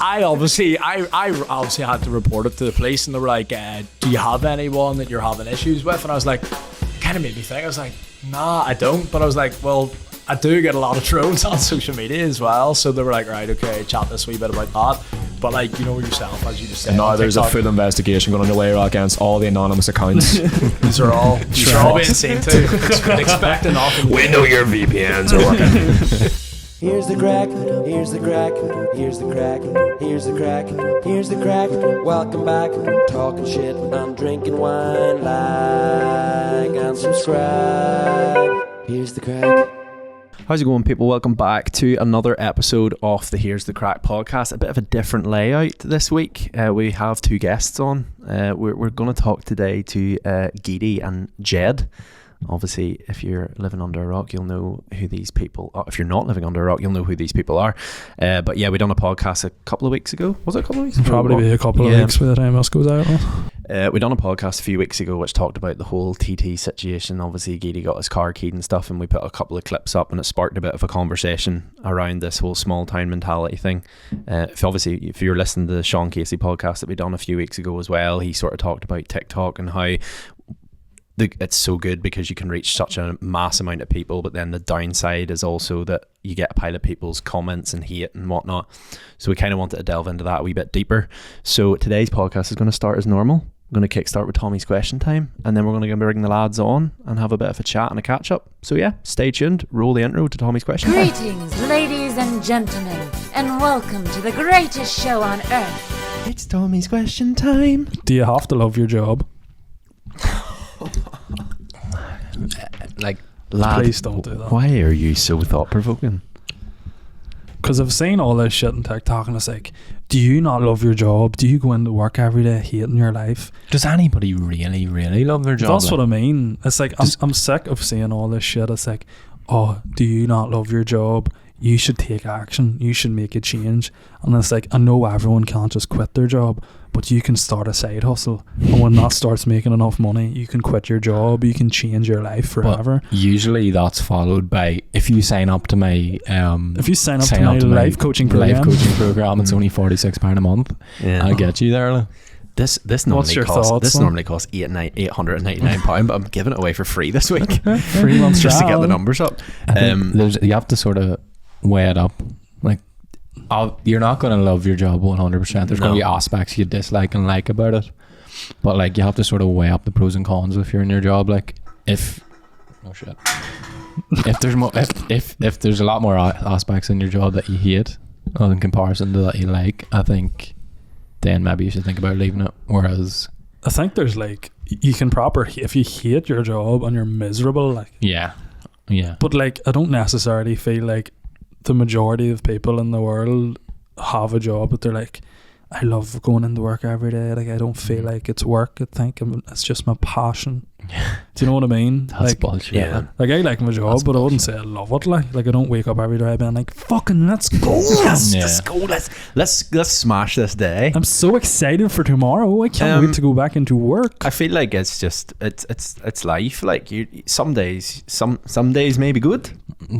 I obviously had to report it to the police, and they were like, do you have anyone that you're having issues with? And I was like, kind of made me think. I was like, nah, I don't. But I was like, well, I do get a lot of trolls on social media as well. So they were like, right, okay, chat this wee bit about that. But like, you know yourself, as you just said. Now there's a full investigation going underway against all the anonymous accounts. These are all being seen to. Expect nothing. We know your VPNs are working. Here's the crack, here's the crack, here's the crack, here's the crack, here's the crack. Welcome back, talking shit, I'm drinking wine, like and subscribe. Here's the crack. How's it going, people? Welcome back to another episode of the Here's the Crack podcast. A bit of a different layout this week. We have two guests on. We're going to talk today to Geady and Geady. Obviously, if you're living under a rock, you'll know who these people are. If you're not living under a rock, you'll know who these people are. But yeah, we done a podcast a couple of weeks ago. Was it a couple of weeks ago? Probably be a couple of weeks by the time this goes out. We done a podcast a few weeks ago which talked about the whole TT situation. Obviously, Geady got his car keyed and stuff, and we put a couple of clips up, and it sparked a bit of a conversation around this whole small town mentality thing. If you're listening to the Sean Casey podcast that we done a few weeks ago as well, he sort of talked about TikTok and how it's so good because you can reach such a mass amount of people, but then the downside is also that you get a pile of people's comments and hate and whatnot. So we kind of wanted to delve into that a wee bit deeper. So today's podcast is going to start as normal. I'm going to kickstart with Tommy's question time, and then we're going to bring the lads on and have a bit of a chat and a catch up. So yeah, stay tuned. Roll the intro to Tommy's question time. Greetings, ladies and gentlemen, and welcome to the greatest show on earth. It's Tommy's question time. Do you have to love your job? Like, lad, please don't do that. Why are you so thought-provoking? Because I've seen all this shit on TikTok, and it's like, do you not love your job? Do you go into work every day hating your life? Does anybody really, really love their job? That's what I mean. It's like, I'm sick of seeing all this shit. It's like, oh, do you not love your job? You should take action. You should make a change. And it's like, I know everyone can't just quit their job, but you can start a side hustle. And when that starts making enough money, you can quit your job. You can change your life forever. But usually that's followed by, if you sign up to my life coaching program, it's only £46 a month. Yeah. I'll get you there. This normally costs £899, but I'm giving it away for free this week. 3 months just to get the numbers up. You have to sort of weigh it up. Like, you're not going to love your job 100%. There's going to be aspects you dislike and like about it, but like, you have to sort of weigh up the pros and cons if you're in your job. Like, if there's a lot more aspects in your job that you hate in comparison to that you like, I think then maybe you should think about leaving it. Whereas I think there's like, you can if you hate your job and you're miserable, like, yeah, but like, I don't necessarily feel like the majority of people in the world have a job but they're like, I love going into work every day. Like, I don't feel like it's work. I think it's just my passion. Do you know what I mean? That's like, bullshit. Yeah. Like, I like my job, but I wouldn't say I love it. Like I don't wake up every day being like, fucking let's go. Let's go. Let's smash this day. I'm so excited for tomorrow. I can't wait to go back into work. I feel like it's just it's life. Like, some days may be good,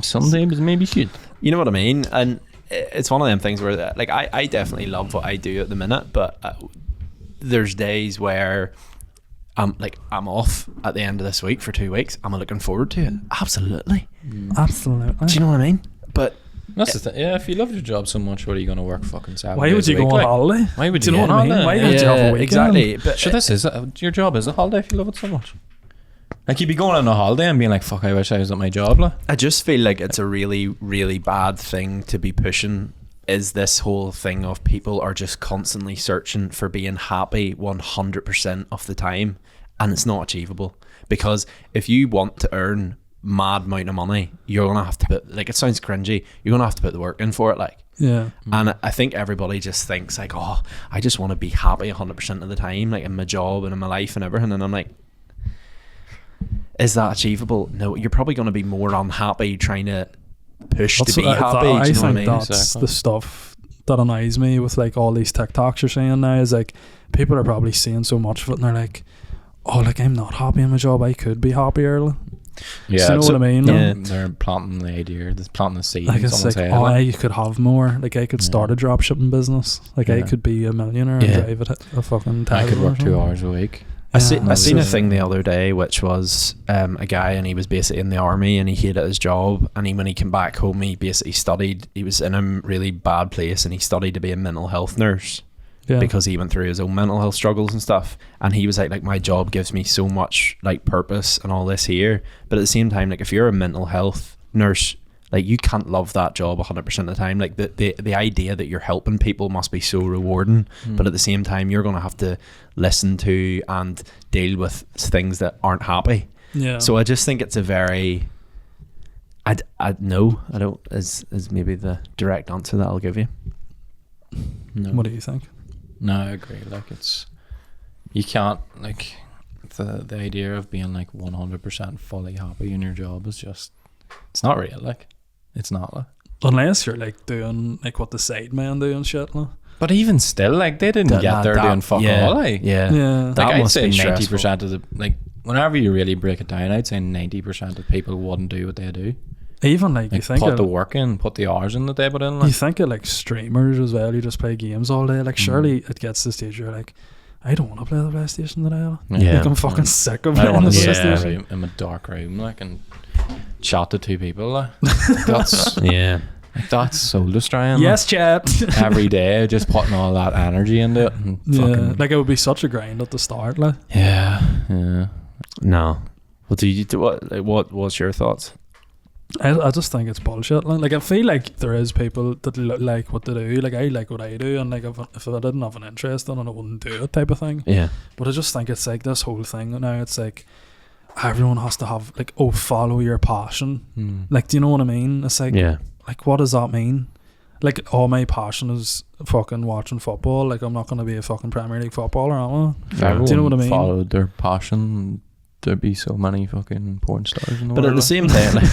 some days maybe shit. You know what I mean? And it's one of them things where, like, I definitely love what I do at the minute, but there's days where I'm off at the end of this week for 2 weeks. I'm looking forward to it. Absolutely. Absolutely. Do you know what I mean? But that's the thing. Yeah, if you love your job so much, what are you going to work fucking 7 Why days would you go on holiday? Why would you go on holiday? Why would you have a weekend? Exactly. But sure, your job is a holiday if you love it so much. Like, you'd be going on a holiday and being like, fuck, I wish I was at my job. Like, I just feel like it's a really, really bad thing to be pushing, is this whole thing of people are just constantly searching for being happy 100% of the time, and it's not achievable. Because if you want to earn mad amount of money, you're going to have to put, like, it sounds cringy, you're going to have to put the work in for it, like. Yeah. And I think everybody just thinks like, oh, I just want to be happy 100% of the time, like in my job and in my life and everything. And I'm like, is that achievable? No, you're probably going to be more unhappy trying to push to be happy. I do you know what I mean? That's exactly the stuff that annoys me with like all these TikToks you're saying now, is like, people are probably seeing so much of it and they're like, oh, like, I'm not happy in my job, I could be happier. Yeah, you know what I mean? Yeah, they're planting the idea, they're planting the seed. Like it's like, I could have more. Like I could start a drop shipping business. Like I could be a millionaire and drive a fucking Tesla. I could work 2 hours a week. I seen a thing the other day which was a guy, and he was basically in the army and he hated his job, and when he came back home he basically studied. He was in a really bad place and he studied to be a mental health nurse. Yeah. Because he went through his own mental health struggles and stuff, and he was like my job gives me so much like purpose and all this here, but at the same time, like if you're a mental health nurse, like you can't love that job 100% of the time. Like the idea that you're helping people must be so rewarding, but at the same time you're going to have to listen to and deal with things that aren't happy. Yeah. So I just think it's a very I don't is maybe the direct answer that I'll give you. No. What do you think? No, I agree. Like you can't, like the idea of being like 100% fully happy in your job is just, it's not real. Like it's not, like, unless you're like doing like what the side men do and shit, like. But even still, like they didn't get there doing fuck all. Like that like I'd must say be 90% of the, like whenever you really break it down, I'd say 90% of people wouldn't do what they do. Even like you think put the work in, put the hours in that they put in. Like. You think of like streamers as well. You just play games all day. Like surely it gets to the stage where you're like, I don't want to play the PlayStation today. Yeah, like, I'm fucking sick of I don't playing the want to PlayStation. in a dark room, like, and chat to 2 people. Like. That's that's soul destroying. Yes, chat. Every day, just putting all that energy into it. And fucking, like it would be such a grind at the start. Like yeah. No. What do you do? What's your thoughts? I just think it's bullshit. Like I feel like there is people that like what they do. Like I like what I do, and like if I didn't have an interest in it, I wouldn't do it, type of thing. Yeah. But I just think it's like this whole thing now. It's like everyone has to have like, follow your passion. Like, do you know what I mean? It's like, like what does that mean? Like all my passion is fucking watching football. Like I'm not going to be a fucking Premier League footballer, am I? Do you know what I mean? Followed their passion, there'd be so many fucking porn stars in the world. But at the same time, like,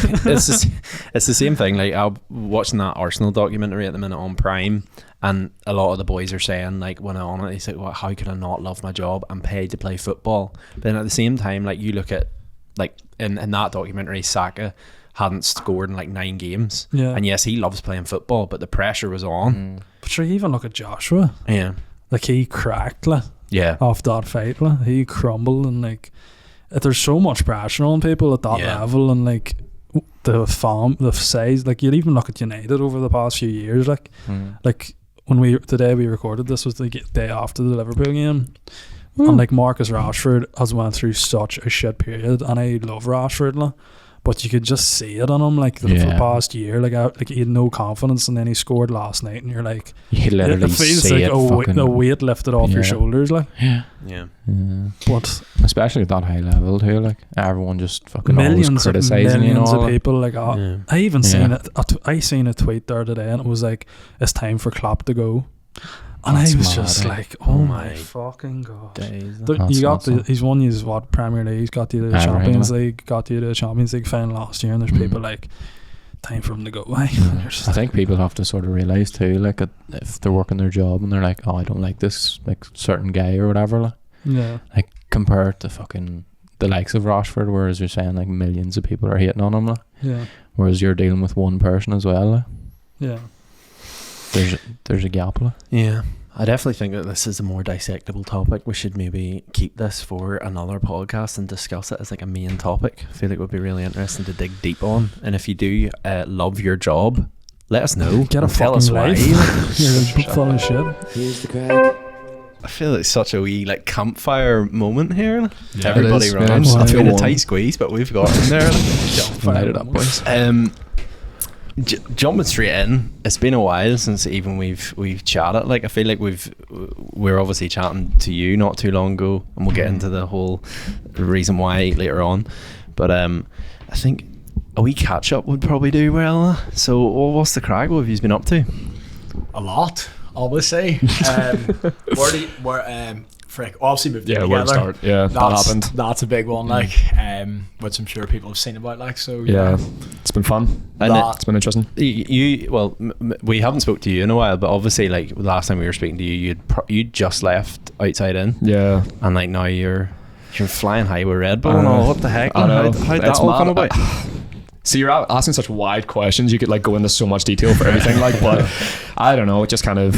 it's the same thing. Like I'm watching that Arsenal documentary at the minute on Prime, and a lot of the boys are saying, like, when I'm on it, they say, well, how could I not love my job? I'm paid to play football. But then at the same time, like you look at, like in that documentary, Saka hadn't scored in like 9 games. Yeah. And yes, he loves playing football, but the pressure was on. But sure, you even look at Joshua. Yeah. Like he cracked, like, yeah, off that fight, like he crumbled, and like there's so much pressure on people at that level, and like the size, like you'd even look at United over the past few years, like like when today we recorded this was the day after the Liverpool game. And like Marcus Rashford has went through such a shit period, and I love Rashford, like, but you could just see it on him, like for the past year, like he had no confidence, and then he scored last night, and you're like, you literally it feels see like a weight lifted off your shoulders, like. Yeah. But especially at that high level too, like everyone just fucking millions criticizing of people, like I even seen it. I seen a tweet the other day, and it was like, it's time for Klopp to go. And I was just like, oh my fucking god! He's won his Premier League, he's got you to the Champions League, got you to the Champions League final last year, and there's people like, time for him to go. I think people have to sort of realise too, like if they're working their job and they're like, oh, I don't like this like certain guy or whatever, like compared to fucking the likes of Rashford, whereas you're saying like millions of people are hating on him, whereas you're dealing with one person as well, There's a gap. Yeah, I definitely think that this is a more dissectable topic. We should maybe keep this for another podcast and discuss it as like a main topic. I feel like it would be really interesting to dig deep on. And if you do love your job, let us know. Get a tell us why. You're full of shit. Here's the crack. I feel it's such a wee like campfire moment here. Yeah, everybody runs. It's been a tight squeeze, but we've got in there. Light it up, boys. Jumping straight in, it's been a while since even we've chatted. Like I feel like we're obviously chatting to you not too long ago, and we'll get into the whole reason why later on. But I think a wee catch up would probably do well. So what's the crack? What have you been up to? A lot, I would say. Obviously moved together. Where to start? Yeah, that happened. That's a big one, like, which I'm sure people have seen about, like. So it's been fun. It's been interesting. We haven't spoke to you in a while, but obviously, like the last time we were speaking to you, you'd just left outside in. Yeah, and like now you're You're flying high with Red Bull and all. What the heck? I know. How'd that It's all mad. come about? See, you're asking such wide questions. You could like go into so much detail for everything, like, but I don't know. It just kind of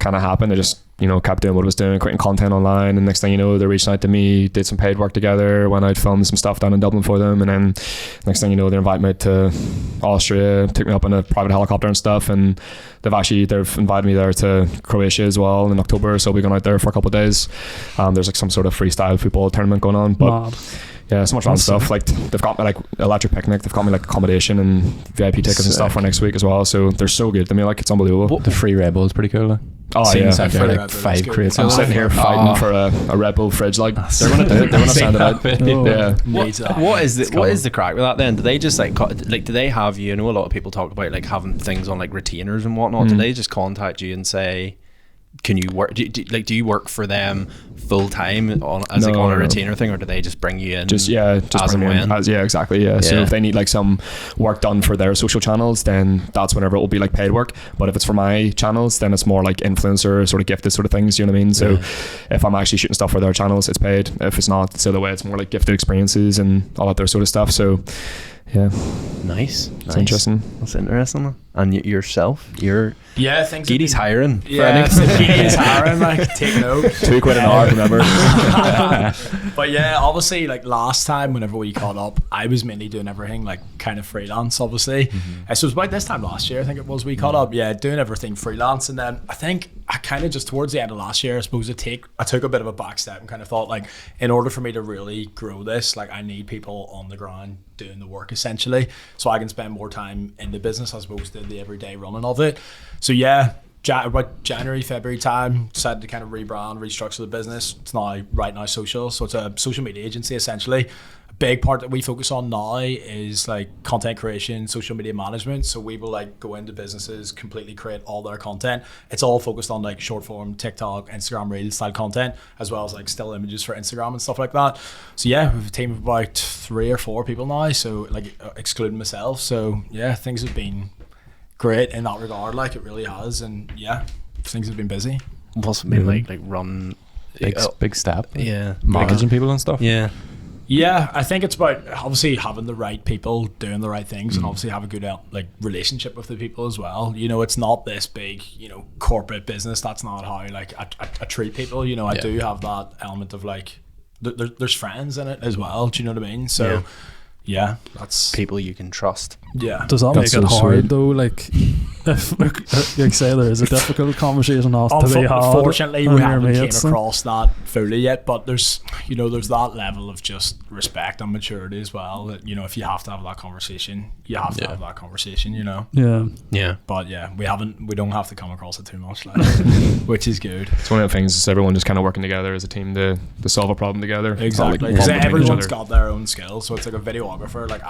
happened. I just, you know, kept doing what I was doing, creating content online, and next thing you know, they're reaching out to me, did some paid work together, went out, filmed some stuff down in Dublin for them, and then next thing you know, they invite me to Austria, took me up in a private helicopter and stuff, and they've invited me there to Croatia as well in October, so we're going out there for a couple of days. There's like some sort of freestyle football tournament going on, but yeah, so much fun stuff. Like they've got me like electric picnic, they've got me like accommodation and VIP tickets and stuff for next week as well. So they're so good to me, like it's unbelievable. The free Red Bull is pretty cool. Like. Oh Seeing yeah, inside there, like 5 crates. I'm sitting here fighting for a Red Bull fridge. Like they're gonna do it. They're gonna send it out. Yeah. What is the crack with that then? Do they just like do they have you? I know a lot of people talk about like having things on like retainers and whatnot. Do they just contact you and say, can you work? Do you work for them full time on a retainer thing, or do they just bring you in? Just as and when. Exactly. Yeah. So if they need like some work done for their social channels, then that's whenever it will be like paid work. But if it's for my channels, then it's more like influencer sort of gifted sort of things. You know what I mean? So if I'm actually shooting stuff for their channels, it's paid. If it's not, it's the other way. It's more like gifted experiences and all that sort of stuff. So. Yeah. Nice. It's interesting. That's interesting. And yourself, things. Geady's hiring. Geady's hiring. Like, take note. £2 an hour, remember? But yeah, obviously, like last time, whenever we caught up, I was mainly doing everything like kind of freelance. Obviously, so it was about this time last year. I think it was we caught up. Yeah, doing everything freelance, and then I think I kind of just towards the end of last year, I suppose I took a bit of a back step and kind of thought like, in order for me to really grow this, like I need people on the ground doing the work essentially, so I can spend more time in the business as opposed to the everyday running of it. So yeah, about January, February time, decided to kind of rebrand, restructure the business. It's now Right Now Social, so it's a social media agency essentially. A big part that we focus on now is like content creation, social media management. So we will like go into businesses, completely create all their content. It's all focused on like short form TikTok, Instagram Reels style content, as well as like still images for Instagram and stuff like that. So yeah, we have a team of about 3 or 4 people now, so like excluding myself. So yeah, things have been great in that regard, like it really has, and yeah, things have been busy. What's it been like run big step, managing people and stuff. Yeah, I think it's about obviously having the right people doing the right things, and obviously have a good like relationship with the people as well. You know, it's not this big, you know, corporate business. That's not how like I treat people. You know, I do have that element of like there's friends in it as well. Do you know what I mean? So yeah, that's people you can trust. Yeah. Does that That's make it so hard sweet. though? Like, if like say there is a difficult conversation to be had. Unfortunately, we on your haven't came mates, across that fully yet. But there's that level of just respect and maturity as well. That, you know, if you have to have that conversation, you have to have that conversation. You know. Yeah. But yeah, we don't have to come across it too much, like, which is good. It's one of the things is everyone just kind of working together as a team to solve a problem together. Exactly, because everyone's got their own skills. So it's like a videographer. Like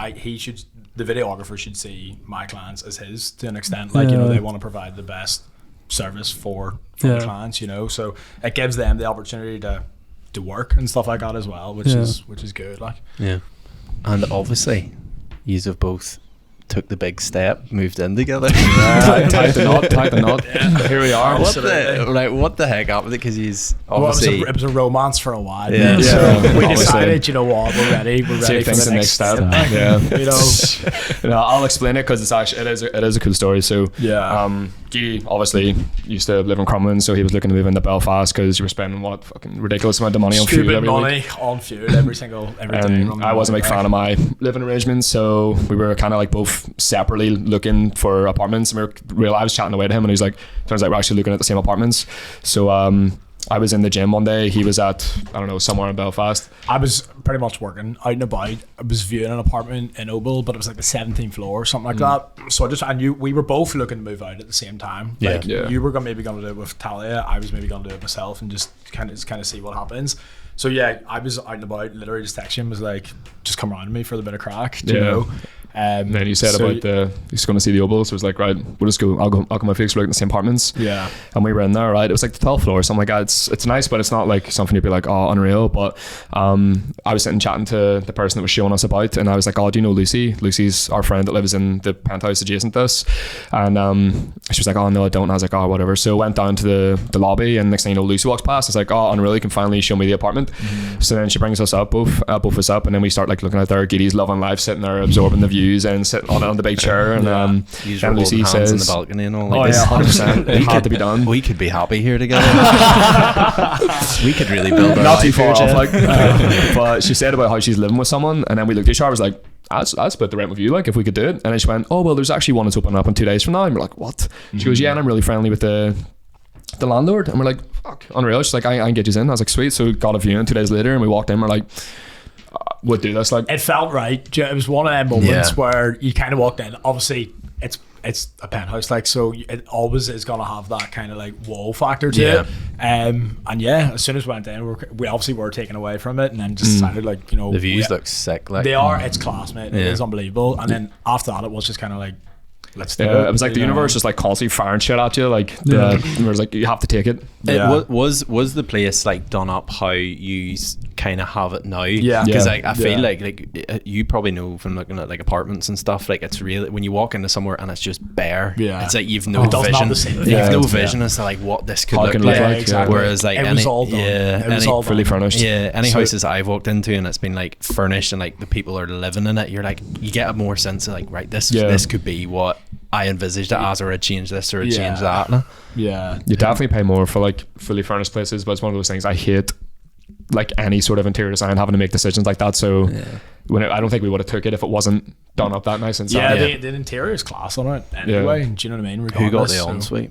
the videographer should see my clients as his to an extent. Like, you know, they want to provide the best service for the clients, you know, so it gives them the opportunity to work and stuff like that as well, which is good. Like, and obviously you have both took the big step, moved in together. Tied the knot. Here we are. What the heck happened? Because he's obviously it was a romance for a while. So we decided, you know what, we're ready for the next step. You know, I'll explain it because it's actually it is a cool story. So Geady obviously used to live in Crumlin, so he was looking to move into Belfast because you were spending fucking ridiculous amount of money on fuel every week. On fuel every day. I wasn't a big fan of my living arrangements, so we were kind of like both separately looking for apartments, and I was chatting away to him, and he's like, turns out we're actually looking at the same apartments. So I was in the gym one day, he was at, I don't know, somewhere in Belfast. I was pretty much working out and about. I was viewing an apartment in Oval, but it was like the 17th floor or something like that. So I knew we were both looking to move out at the same time. You were maybe going to do it with Talia, I was maybe going to do it myself, and just kind of see what happens. So yeah, I was out and about, literally just texting him, was like, just come around to me for the bit of crack, you know. And then you said about he's going to see the Oval, so it was like, right, we'll just go. I'll go my fix. We're like in the same apartments. Yeah. And we were in there, right? It was like the 12th floor. So I'm like, it's nice, but it's not like something you'd be like, oh, unreal. But I was sitting chatting to the person that was showing us about, and I was like, oh, do you know Lucy? Lucy's our friend that lives in the penthouse adjacent to us. And she was like, oh no, I don't. And I was like, oh, whatever. So I went down to the lobby, and next thing you know, Lucy walks past. It's like, oh, unreal, you can finally show me the apartment. So then she brings us up, both of us up, and then we start like looking out there. Geady's loving life, sitting there absorbing the views and sitting on the big chair. And and Lucy says in the balcony and all. Like, 100%. It had to be done. We could be happy here together. We could really build our not too life far here, off, like. But she said about how she's living with someone, and then we looked at each other. I was like, I'd split the rent with you, like, if we could do it. And then she went, oh well, there's actually one that's opening up in 2 days from now. And we're like, what? She goes, yeah, and I'm really friendly with the landlord. And we're like, fuck, unreal. She's like, I can get you in. I was like, sweet. So we got a viewing 2 days later, and we walked in. We're like, we'll do this. Like, it felt right. It was one of them moments where you kind of walked in. Obviously, it's a penthouse, like, so it always is gonna have that kind of like wow factor to it. And as soon as we went in, we obviously were taken away from it, and then just decided, like, you know, the views look sick. Like, they are. It's class, mate. It is unbelievable. And then after that, it was just kind of like, let's do it. It was like the universe just like constantly firing shit at you. Like, it was like, you have to take it. Was the place like done up how you kind of have it now? Because like I feel like you probably know from looking at like apartments and stuff, like it's really, when you walk into somewhere and it's just bare, it's like you've no vision. You've no vision as to like what this could look like. Exactly. Whereas like it was all done. It was all fully furnished. Any houses I've walked into and it's been like furnished and like the people are living in it, you're like, you get a more sense of like, right, this could be what I envisaged it as, or I'd change this or I'd change that. You definitely pay more for like fully furnished places, but it's one of those things I hate, like any sort of interior design, having to make decisions like that. So I don't think we would have took it if it wasn't done up that nice inside. The interior is class on it anyway. Do you know what I mean? Who got the ensuite?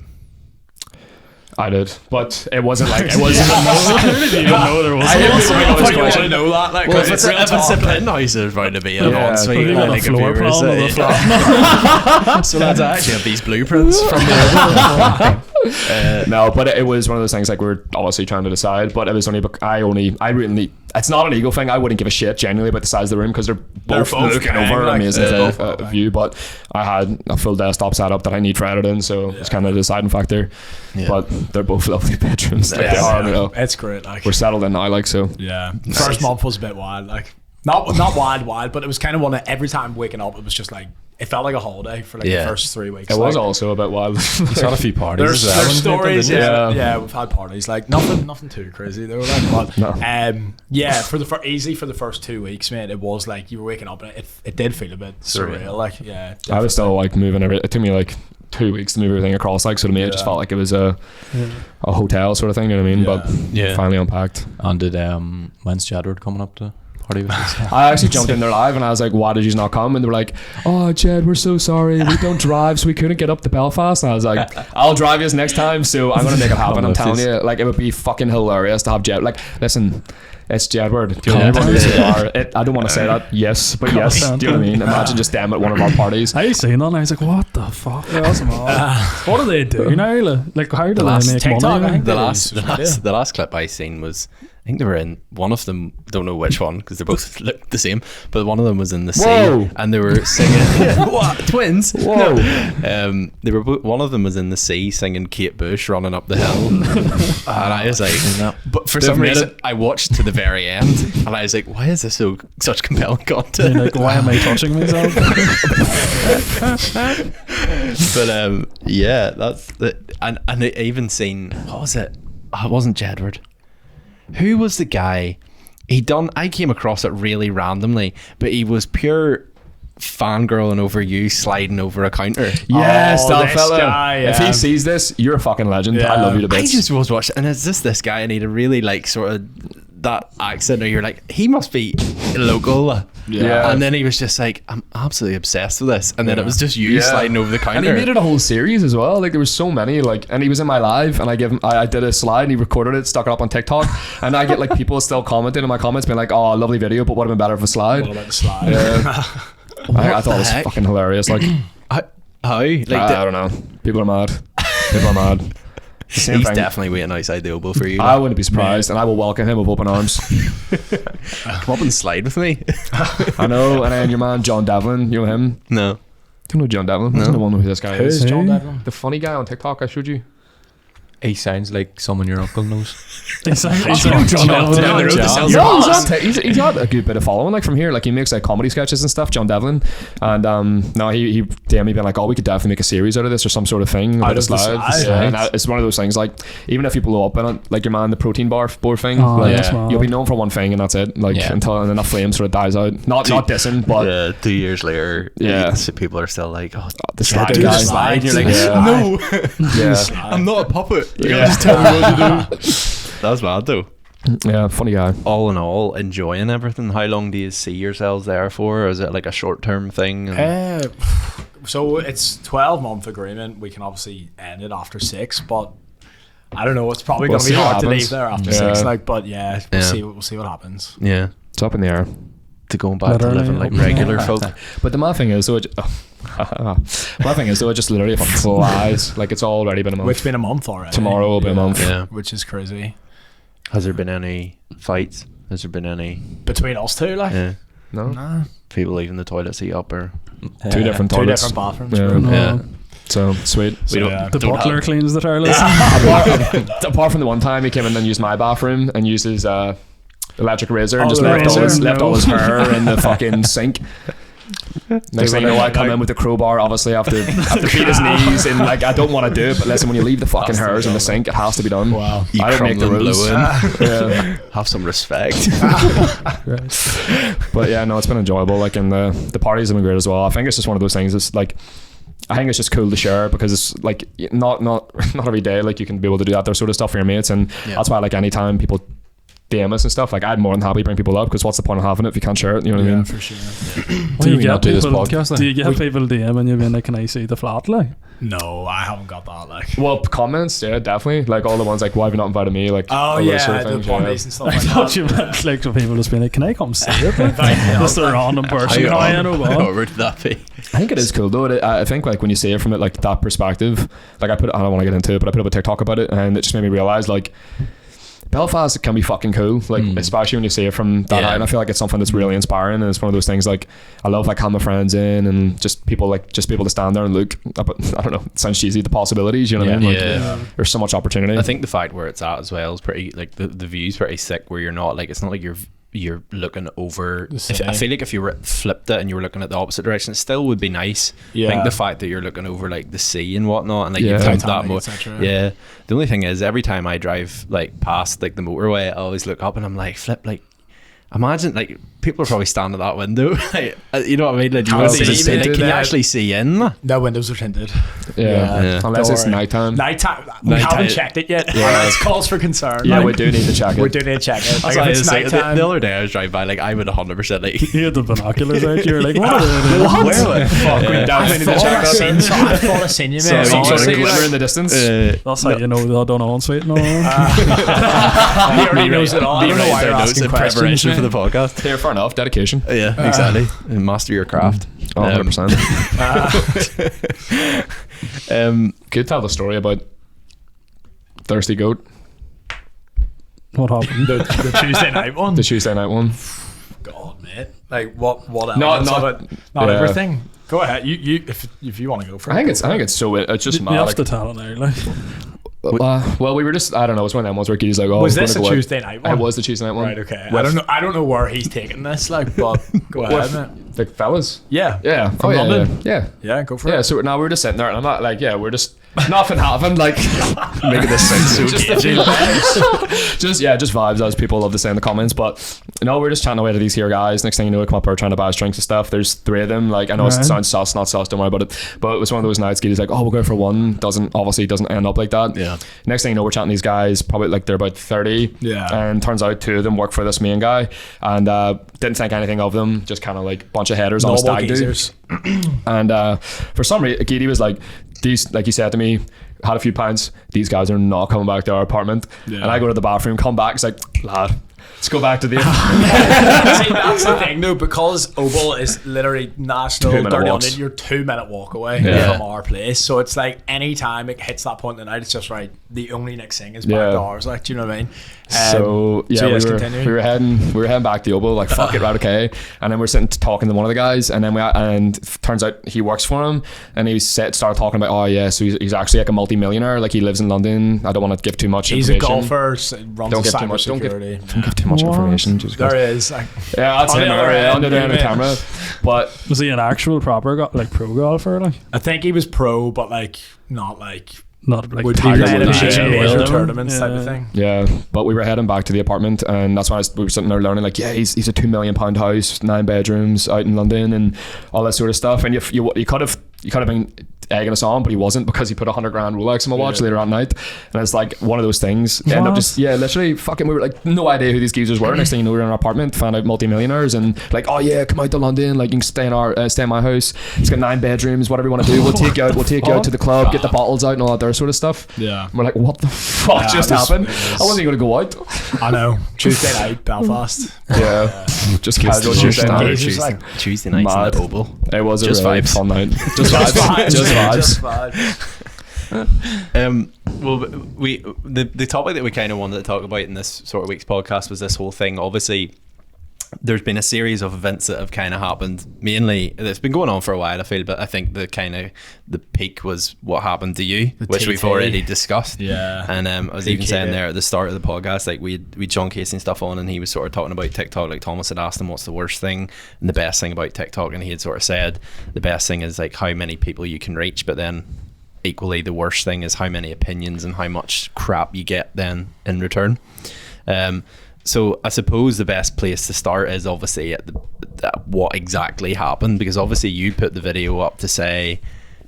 I did, but it wasn't like it wasn't. I didn't even know there was. I want to know that. Like, well, if it's a penthouse, there's bound to be an ensuite. Like, a floor plan of the flat. So lads, I actually have these blueprints from the no, but it was one of those things, like, we were obviously trying to decide, but it was only I really, it's not an ego thing. I wouldn't give a shit genuinely about the size of the room, because they're both looking over an amazing view, but I had a full desktop setup that I need for editing, so it's kind of a deciding factor. But they're both lovely bedrooms. Like, they are, you know. It's great. Like, we're settled in now, like, so. Yeah. First month was a bit wild, like, not wild, but it was kind of one that every time waking up, it was just like, it felt like a holiday for like the first 3 weeks. It was also a bit wild. We've had a few parties. There's stories. Yeah, we've had parties. Like, nothing too crazy though. Like, but for the first 2 weeks, man, it was like you were waking up and it did feel a bit surreal. Like, I was still like moving it took me like 2 weeks to move everything across. Like, so to me, it just felt like it was a hotel sort of thing. You know what I mean? But finally unpacked. And did when's Jedward coming up to party with us? I actually jumped in there live and I was like, why did you not come? And they were like, oh Jed, we're so sorry, we don't drive, so we couldn't get up to Belfast. And I was like, I'll drive you next time, so I'm gonna make it happen. I'm telling you, like, it would be fucking hilarious to have Jed. Like, listen, it's Jedward. I don't want to say that. Yes, but yes. Do you know what I mean? Imagine just them at one of our parties. I seen that and I was like, what the fuck? What do they do now? Like, how do they make TikTok, money? The last clip I seen was, I think they were in, one of them, don't know which one because they both looked the same, but one of them was in the sea and they were singing what, twins? Whoa. No. They were one of them was in the sea singing Kate Bush running up the hill. And I was like, but for some reason I watched to the very end and I was like, why is this such compelling content? Like, why am I touching myself? But yeah, that's the, and I even seen, what was it? Oh, it wasn't Jedward. Who was the guy? I came across it really randomly, but he was pure fangirling over you sliding over a counter. Yes, that fella. Guy, if he sees this, you're a fucking legend. I love you to bits. I just was watching, and is this guy? And he had a really like sort of that accent, or you're like, he must be local. Yeah. And then he was just like, I'm absolutely obsessed with this. And then it was just you sliding over the counter. And he made it a whole series as well. Like, there was so many, like, and he was in my live and I did a slide and he recorded it, stuck it up on TikTok. And I get like people still commenting in my comments being like, oh, lovely video, but would have been better if a slide. What about the slide? I thought it was fucking hilarious. Like, how? Like, I don't know. People are mad. Same He's thing. definitely waiting outside the oboe for you. I wouldn't be surprised, and I will welcome him with open arms. Come up and slide with me. I know. And then your man John Devlin, you know him? No. Do you know John Devlin? I don't know who this guy Who's is. John Devlin? The funny guy on TikTok I showed you. He sounds like someone your uncle knows. He's like, John Devlin. down the road that sells Yeah. your boss. He's got a good bit of following, like from here. Like he makes like comedy sketches and stuff. John Devlin, and no, he DM'd me being like, "Oh, we could definitely make a series out of this or some sort of thing about Out of the slides." slides, Yeah, right. and it's one of those things. Like even if you blow up in it, like your man, the protein bar board thing, Oh, like, that's mad. you'll be known for one thing, and that's it. Like until enough flame sort of dies out. Not dissing, but 2 years later, Yeah. people are still like, "Oh, the slide, slide do the guy. slide." You're like, Yeah. "No, yeah, I'm not a puppet. You Yeah. gotta just tell me what to do." That was bad though. yeah, funny guy. All in all, enjoying everything. How long do you see yourselves there for? Or is it like a short-term thing? So it's 12-month agreement. We can obviously end it after 6, but I don't know. It's probably We'll going to be see what hard to happens. leave there after Yeah. 6. Like, but yeah, Yeah. we'll see what happens. Yeah, It's up in the air. to going back to Literally, living like yeah. regular folk. But the mad thing is, though, it just literally fucking flies. Like it's already been a month. Which been a month already. Tomorrow will be a month. Yeah. Which is crazy. Has there been any fights? Has there been any Between us two, like. No, Nah. people leaving the toilet seat up or? two different Two toilets. different bathrooms. Yeah. bro. No. Yeah. So sweet. So, yeah. The Don't butler have- cleans the toilets. Apart from the one time he came in and used my bathroom and used his electric razor and Oh, just the left razor? all his hair in the fucking sink. Next thing you know, I come like- in with a crowbar. Obviously, I have to beat his knees, and like I don't want to do it. But listen, when you leave the fucking Has to be hairs in the done. sink, it has to be done. Wow. You I don't make the crumbling rules. blow in. Yeah. Have some respect. But yeah, no, it's been enjoyable. Like, and the parties have been great as well. I think it's just one of those things. It's like, I think it's just cool to share because it's like not every day like you can be able to do that sort of stuff for your mates, and that's why like anytime people DM us and stuff, like I'd more than happy bring people up because what's the point of having it if you can't share it? You know what I Yeah, mean? for sure. Do you we not do this people- podcast then? Do you get people DMing you being like, "Can I see the flat?" Like, No, I haven't got that. Like. Well, comments, yeah, definitely. Like all the ones like, why have you not invited me? Like, Oh all those yeah, sort of the things, yeah. ponies and stuff I like thought that. you meant like some people just being like, "Can I come see it?" Like, Yeah. just a random person. How I know what. over did that be? I think it is cool though. I think like when you see it from it like that perspective, like I don't want to get into it, but I put up a TikTok about it, and it just made me realize like Belfast can be fucking cool, like especially when you see it from that Yeah. eye. And I feel like it's something that's really inspiring, and it's one of those things like I love like having my friends in and just people like just be able to stand there and look up at, I don't know, it sounds cheesy, the possibilities, you know what I mean? Like, Yeah. there's so much opportunity. I think the fact where it's at as well is pretty like the view's pretty sick. Where you're not like it's not like you're looking over. I feel like if you flipped it and you were looking at the opposite direction, it still would be nice. I think the fact that you're looking over like the sea and whatnot, and like Yeah. you've got that Titanic, more. etc. Yeah. The only thing is, every time I drive like past like the motorway, I always look up and I'm like, flip, like. Imagine like people are probably standing at that window. Like, you know what I mean? Like, Well, is it can tinted? you actually see in? No windows are tinted. yeah. Unless Don't it's worry. nighttime. Nighttime. We Nighttime. haven't checked it yet. Yeah. That's cause for concern. Yeah, like, we do need to check it. We do need to check it. Like, That's what if I it's was saying. nighttime. The other day I was driving by, like I would 100% like. You had the binoculars out. You're like, "What are they doing?" Where the fuck? We Yeah. definitely need to I check that. thought I seen you, So man. some sort of Honestly, glimmer like- in the distance. That's how you know they don't know on sweet. No, He already knows it all. I don't know why you're asking questions. preparation for man. the podcast. Here, fair enough. Dedication. Yeah, exactly. Master your craft. 100%. Um, Could tell the story about Thirsty Goat, what happened? the Tuesday night one. the Tuesday night one. God, mate. Like what? What? Not- elements not- of it? Not yeah. everything. Go ahead. You if you want to go for it. I think it's so it's just You mad. have Like, to tell it now. Like, well, we were just I don't know. It's one of them ones where Geady's like, oh, Was we're this a gonna go out. Tuesday night one? It was the Tuesday night one. Right. Okay. With- I don't know where he's taking this. Like, but go ahead, mate. The fellas. Yeah. Yeah. From yeah, London? Yeah. Yeah. Go for Yeah. it. So now we're just sitting there, and I'm not like, yeah, we're just nothing happened. Like making this sound so just a few just vibes, as people love to say in the comments. But no, we're just chatting away to these here guys. Next thing you know, we come up here trying to buy us drinks and stuff. There's 3 of them. Like I know it Right. sounds sus, not sus. Don't worry about it. But it was one of those nights. Geady's like, oh, we'll go for one. Doesn't end up like that. Yeah. Next thing you know, we're chatting to these guys. Probably like they're about 30. Yeah. And turns out 2 of them work for this main guy, and didn't think anything of them. Just kind of like bunch of headers on a Normal stag do. geezers. And for some reason, Geady was like, these, like he said to me, had a few pints. These guys are not coming back to our apartment. Yeah. And I go to the bathroom, come back. It's like, lad, Let's go back to the. See, that's the thing though, because Oval is literally national 2 minute dirty walks. London, you're 2 minute walk away Yeah. from our place. So it's like anytime it hits that point in the night, it's just right. The only next thing is back Yeah. to ours. Like, do you know what I mean? So yeah, yes, we continue. were heading back to the Oval, like fuck it, right, okay. And then we're sitting talking to one of the guys, and then turns out he works for him, and he started talking about, oh yeah, so he's actually like a multi-millionaire, like he lives in London. I don't want to give too much He's a information. golfer, runs Don't a give too much. Don't cybersecurity. give too much What? information. Jesus There Christ. is. Like, Yeah, that's On him the other right, end, under there on the yeah. camera. But Was he an actual proper pro golfer? Like I think he was pro, but like not like not like would be Tiger playing in Woods. major, yeah, major yeah. tournaments type of thing. yeah, but we were heading back to the apartment, and that's when we were sitting there learning, like, yeah, he's a £2 million house, 9 bedrooms out in London, and all that sort of stuff. And you could have been egging us on, but he wasn't, because he put £100,000 Rolex on my watch later at night, and it's like one of those things. End up What? just literally fucking. We were like, no idea who these geezers were. Next thing you know, we were in our apartment, found out multi-millionaires, and like, oh yeah, come out to London, like you can stay in my house. It's got 9 bedrooms, whatever you want to do. We'll take you out. We'll take you out to the club, get the bottles out, and all that there sort of stuff. Yeah. And we're like, what the fuck Yeah, just it was- happened? it was- I wasn't even gonna go out. I know. Tuesday night, Belfast. Yeah, just casual Tuesday night. Jesus, like, Tuesday nights in Mad. the Oval. It was a Just really vibes. fun night. Just vibes. Just vibes. Just vibes. Well, the topic that we kind of wanted to talk about in this sort of week's podcast was this whole thing. Obviously, there's been a series of events that have kind of happened. Mainly, it's been going on for a while, I feel, but I think the peak was what happened to you, which we've TT. already discussed. Yeah. And I was even saying there at the start of the podcast, like we John Casey and stuff on, and he was sort of talking about TikTok. Like Thomas had asked him what's the worst thing and the best thing about TikTok, and he had sort of said the best thing is like how many people you can reach, but then equally the worst thing is how many opinions and how much crap you get then in return. So I suppose the best place to start is obviously at what exactly happened, because obviously you put the video up to say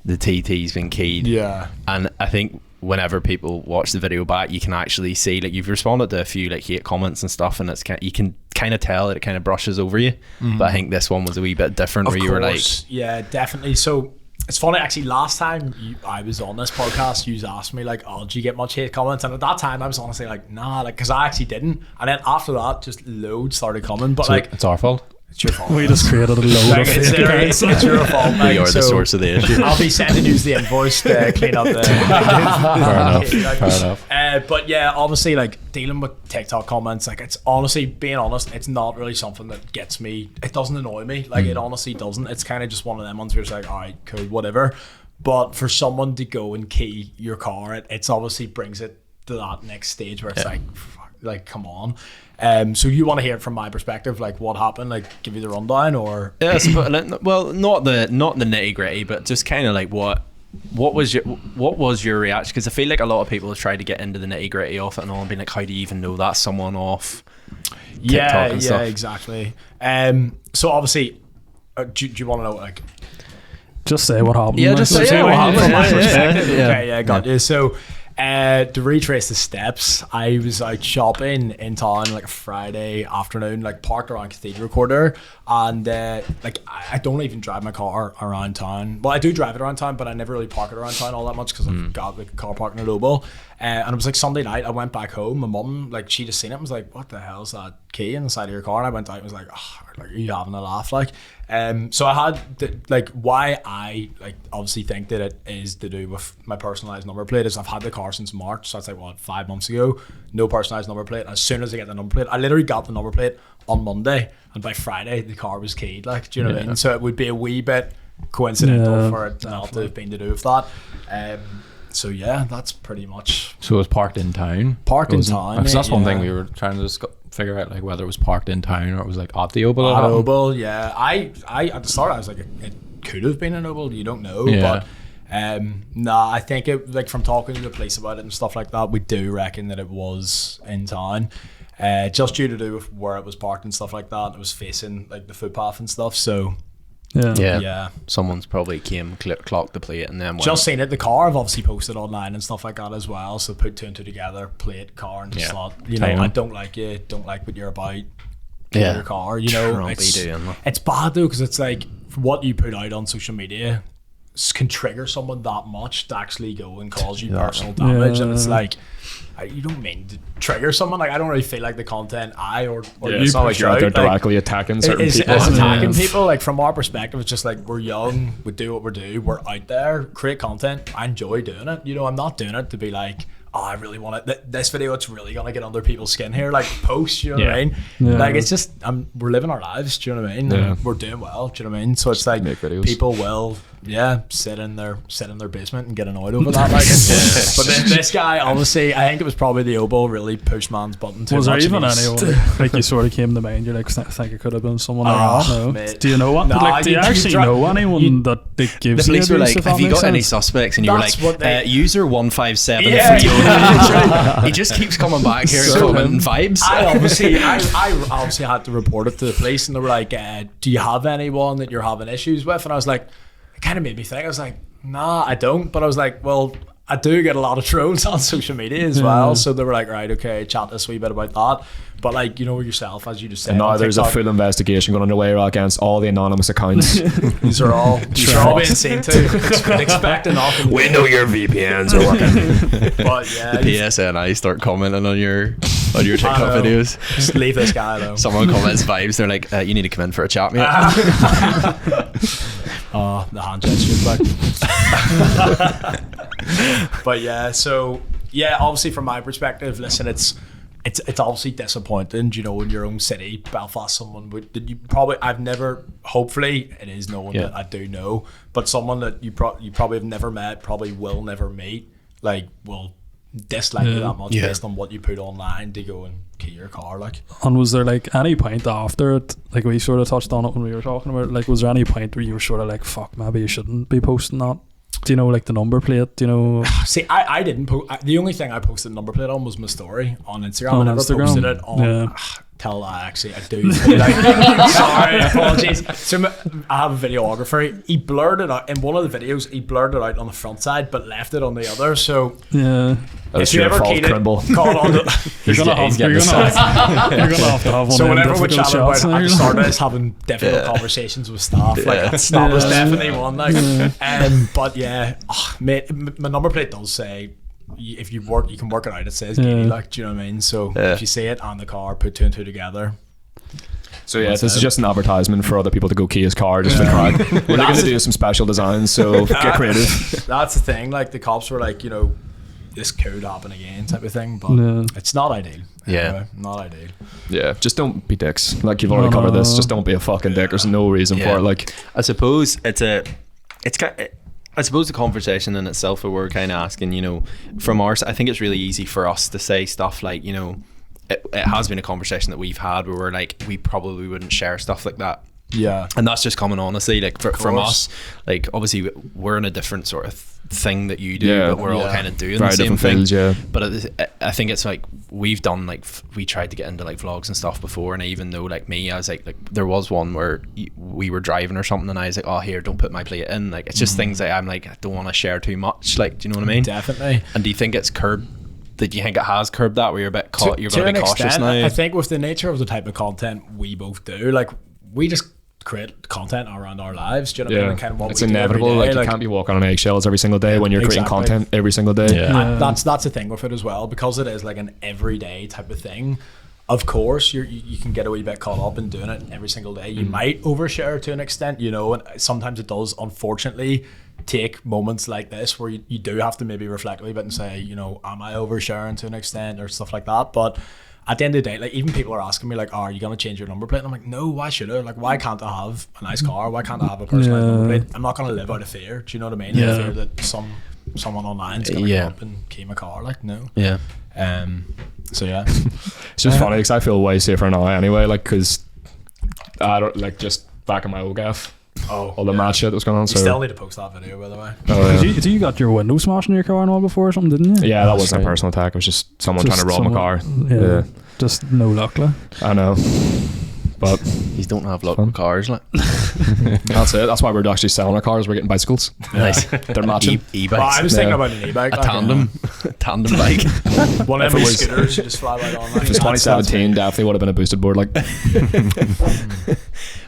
the TT's been keyed. Yeah. And I think whenever people watch the video back, you can actually see, like, you've responded to a few like hate comments and stuff, and you can kind of tell that it kind of brushes over you. But I think this one was a wee bit different, where you were like, yeah, definitely. So it's funny, actually, last time I was on this podcast, you asked me like, oh, do you get much hate comments? And at that time I was honestly like, nah, like, because I actually didn't. And then after that, just loads started coming. But So like, it's our fault. it's your fault. We just created a load Like, of it's, fake accounts. it's your fault. we Like, are the so source of the issue. I'll be sending you the invoice to clean up the Fair enough. But yeah, obviously, like, dealing with TikTok comments, like, it's honestly, being honest, it's not really something that gets me. It doesn't annoy me. Like, it honestly doesn't. It's kind of just one of them ones where it's like, all right, cool, whatever. But for someone to go and key your car, it's obviously brings it to that next stage where it's like, fuck, like, come on. So you want to hear it from my perspective, like what happened, like give you the rundown, or Well, not the nitty gritty, but just kind of like what was your reaction? Because I feel like a lot of people have tried to get into the nitty gritty of it and all, and being like, how do you even know that's someone off TikTok and stuff? Exactly. So obviously, do you want to know, like, Just say what happened. Yeah, like, just so- say what happened. from my Yeah, perspective? yeah. Okay, yeah, got you. So to retrace the steps, I was out shopping in town like a Friday afternoon, like parked around Cathedral Quarter, and like I don't even drive my car around town. Well, I do drive it around town, but I never really park it around town all that much because I've got like a car parking at Oval. And it was like Sunday night. I went back home. My mum, like, she just seen it and was like, "What the hell's that key in the side of your car?" And I went out and was like, "Oh, like, are you having a laugh?" Like, so I had like, why I like obviously think that it is to do with my personalized number plate is I've had the car since March, so that's like what, 5 months ago. No personalized number plate. As soon as I get the number plate, I literally got the number plate on Monday, and by Friday the car was keyed. Like, do you know what I mean? So it would be a wee bit coincidental for it not to have been to do with that. So yeah, that's pretty much So it was parked in town. parked in Wasn't- town. Because that's one thing yeah. we were trying to just figure out, like whether it was parked in town or it was like at the Oval. At Oval, yeah. I at the start I was like, it could have been an Oval. You don't know, Yeah. but nah. I think it, like, from talking to the police about it and stuff like that, we do reckon that it was in town. Just due to do with where it was parked and stuff like that. It was facing like the footpath and stuff. So yeah. Someone's probably clocked the plate and then went. Just seen it. The car I've obviously posted online and stuff like that as well. So put 2 and 2 together, plate, car, and just thought, you know, I don't like you, don't like what you're about. Kill your car, you know. Trumpy doing that. It's bad though, because it's like what you put out on social media can trigger someone that much to actually go and cause you personal damage, and it's like, you don't mean to trigger someone. Like, I don't really feel like the content or you it's not like you're out there directly attacking certain people. It's attacking people. Like, from our perspective, it's just like, we're young, we do what we do, we're out there, create content. I enjoy doing it. You know, I'm not doing it to be like, oh, I really want it. This video, it's really gonna get under people's skin here. Like, post, you know what I mean? Yeah. Like, it's just, we're living our lives. Do you know what I mean? And we're doing well. Do you know what I mean? So it's like, people will, sit in their basement and get annoyed over that. Like, but then this guy, obviously, I think it was probably the oboe really pushed man's button too much. Was there even anyone like you sort of came to mind? You're like, I think it could have been someone like that. No. Mate. Do you know what? Like, do you actually know anyone that gives the police you were like, have you got any suspects? And you were like, user 157 he just keeps coming back here and commenting vibes. I obviously had to report it to the police, and they were like, do you have anyone that you're having issues with? And I was like, it kind of made me think. I was like, nah, I don't. But I was like, well, I do get a lot of trolls on social media as well. So they were like, right, okay, chat this wee bit about that. But like, you know yourself, as you just said. And now there's a full investigation going underway against all the anonymous accounts. These are all being seen to. Expect nothing. We know your VPNs are working. But yeah, the PSNI start commenting on your TikTok videos. Just leave this guy though. Someone comments vibes. They're like, you need to come in for a chat, mate. The hand gesture back. But yeah, so yeah, obviously from my perspective, listen, it's obviously disappointing, you know, in your own city, Belfast, someone I've never, hopefully it is no one that I do know, but someone that you probably have never met, probably will never meet, like, will dislike you that much based on what you put online to go and key your car, like. And was there like any point after it, like we sort of touched on it when we were talking about it, like was there any point where you were sort of like, fuck, maybe you shouldn't be posting that? Do you know, like the number plate? Do you know? See, I didn't post. The only thing I posted the number plate on was my story on Instagram. I never posted it on. Tell I do. Like, sorry, apologies. So I have a videographer. He blurred it out in one of the videos. He blurred it out on the front side, but left it on the other. So if you ever keyed it, call on you're gonna have to have one. So whenever we chat about it, I just started having difficult conversations with staff. Like, that was definitely one. Like, but mate, my number plate does say, if you work, you can work it out. It says Geady, like, do you know what I mean? So if you see it on the car, put two and two together. So this is just an advertisement for other people to go key his car just for the crack. We're going to do some special designs, so get creative. That's the thing. Like, the cops were like, you know, this could happen again, type of thing. But it's not ideal. Anyway, not ideal. Yeah, just don't be dicks. Like, you've already covered this. Just don't be a fucking dick. There's no reason for it. Like, I suppose I suppose the conversation in itself, where we're kind of asking, you know, from ours, I think it's really easy for us to say stuff like, you know, it has been a conversation that we've had where we're like, we probably wouldn't share stuff like that. Yeah. And that's just coming honestly, like, from us, like, obviously we're in a different sort of thing that you do, but we're all kind of doing the same thing. Fields, but I think it's like, we've done, like, we tried to get into like vlogs and stuff before, and I even know, like, me, I was like there was one where we were driving or something, and I was like, oh, here, don't put my plate in. Like, it's just things that I'm like, I don't want to share too much. Like, do you know what I mean? Definitely. And do you think it's curbed? Did you think it has curbed that, where you're a bit you're going to be cautious extent, now? I think with the nature of the type of content we both do, like, we just create content around our lives. Do you know what I mean? Kind of what it's inevitable. Like, you can't be walking on eggshells every single day when you're creating content every single day. That's the thing with it as well, because it is like an everyday type of thing. Of course, you can get a wee bit caught up in doing it every single day. You might overshare to an extent, you know, and sometimes it does, unfortunately, take moments like this where you do have to maybe reflect a wee bit and say, you know, am I oversharing to an extent or stuff like that? But at the end of the day, like, even people are asking me, like, are you going to change your number plate? And I'm like, no, why should I? Like, why can't I have a nice car? Why can't I have a personalized number plate? I'm not going to live out of fear. Do you know what I mean? Out of fear that someone online is going to come up and key my car. Like, no. Yeah. So yeah, it's just funny because I feel way safer now anyway. Like, because I don't, like, just back in my old gaff. All the mad shit that was going on. You so still need to post that video, by the way. You got your window smashed in your car and all before or something, didn't you? Yeah, that wasn't a personal attack. It was just someone trying to rob my car. Just no luck, like. I know. But You don't have luck with cars, like. that's it. That's why we're actually selling our cars. We're getting bicycles. Nice. They're matching. E-bikes. Well, I was thinking about an e-bike. a tandem bike. One of those scooters you just fly right on. If it's 2017, definitely would have been a boosted board. Like,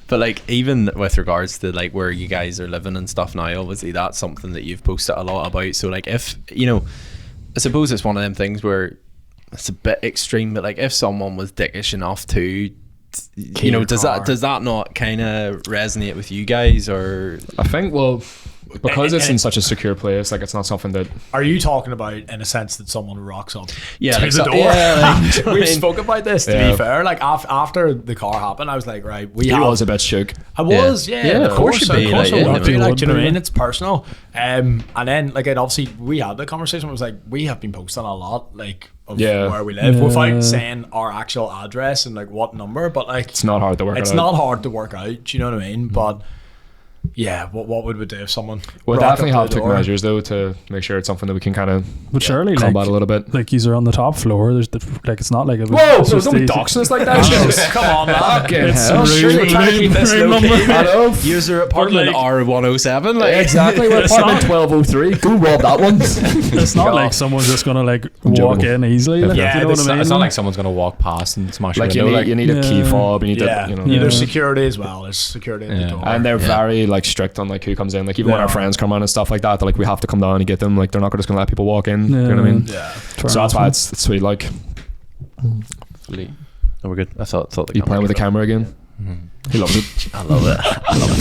But like, even with regards to like where you guys are living and stuff now, obviously that's something that you've posted a lot about. So like, if you know, I suppose it's one of them things where it's a bit extreme, but like if someone was dickish enough to, you know, does that not kind of resonate with you guys? Or I think, well, because it's in such a secure place, like it's not something that. Are you talking about in a sense that someone rocks up to like, the door? Yeah, like, We've spoken about this, to be fair. Like after the car happened, I was like, right, He was a bit shook. I was, yeah, of course you'd be, like, I would be, yeah. like, do you know what I mean? It's personal. And then like, it obviously we had the conversation. It was like, we have been posting a lot, like, of where we live without saying our actual address and like what number, but like It's not hard to work out. it's not hard to work out, do you know what I mean? But yeah, what would we do if someone We'll rocked definitely up have to the took door? measures though to make sure it's something that we can kind of But surely, combat like, a little bit. like these are on the top floor. There's like it's not like it was. Whoa! it's So just don't be easy. doxing us like that. Jesus. Come on, man. Fucking It's hell. really Surely trying to keep this lame low key. number. I know. user apartment like- R107. Like, Exactly. We're It's apartment not- 1203. Go rob that one. It's not like someone's just gonna like walk joking. in easily. Like, Yeah, you know what I mean? It's not like someone's gonna walk past and smash your Like window. you need a key Yeah. fob. You need Yeah, to, you know. there's security as well. There's security at the door. And they're very like strict on like who comes in. Like even when They our are. friends come on and stuff like that, they're like we have to come down and get them. Like they're not just gonna let people walk in. You know what I mean? Yeah. So that's why it's sweet. Like oh, we're good. I thought the you playing with the camera again. He loves it. I love it. I love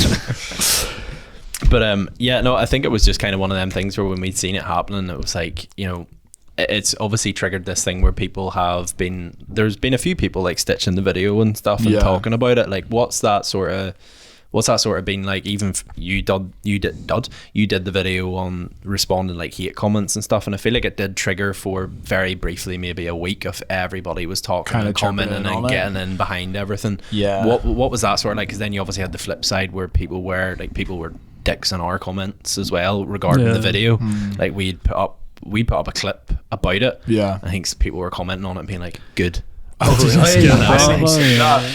it. But yeah, no, I think it was just kind of one of them things where when we'd seen it happening, it was like, you know, it's obviously triggered this thing where people have been. There's been a few people like stitching the video and stuff and talking about it. Like, what's that sort of been like? Even you did the video on responding like hate comments and stuff, and I feel like it did trigger for very briefly maybe a week of everybody was talking Kinda and commenting jumping in on and it. getting in behind everything. Yeah. What was that sort of like? Because then you obviously had the flip side where people were dicks in our comments as well regarding the video. Like we put up a clip about it. Yeah. I think people were commenting on it and being like, good. Oh, really? Yeah.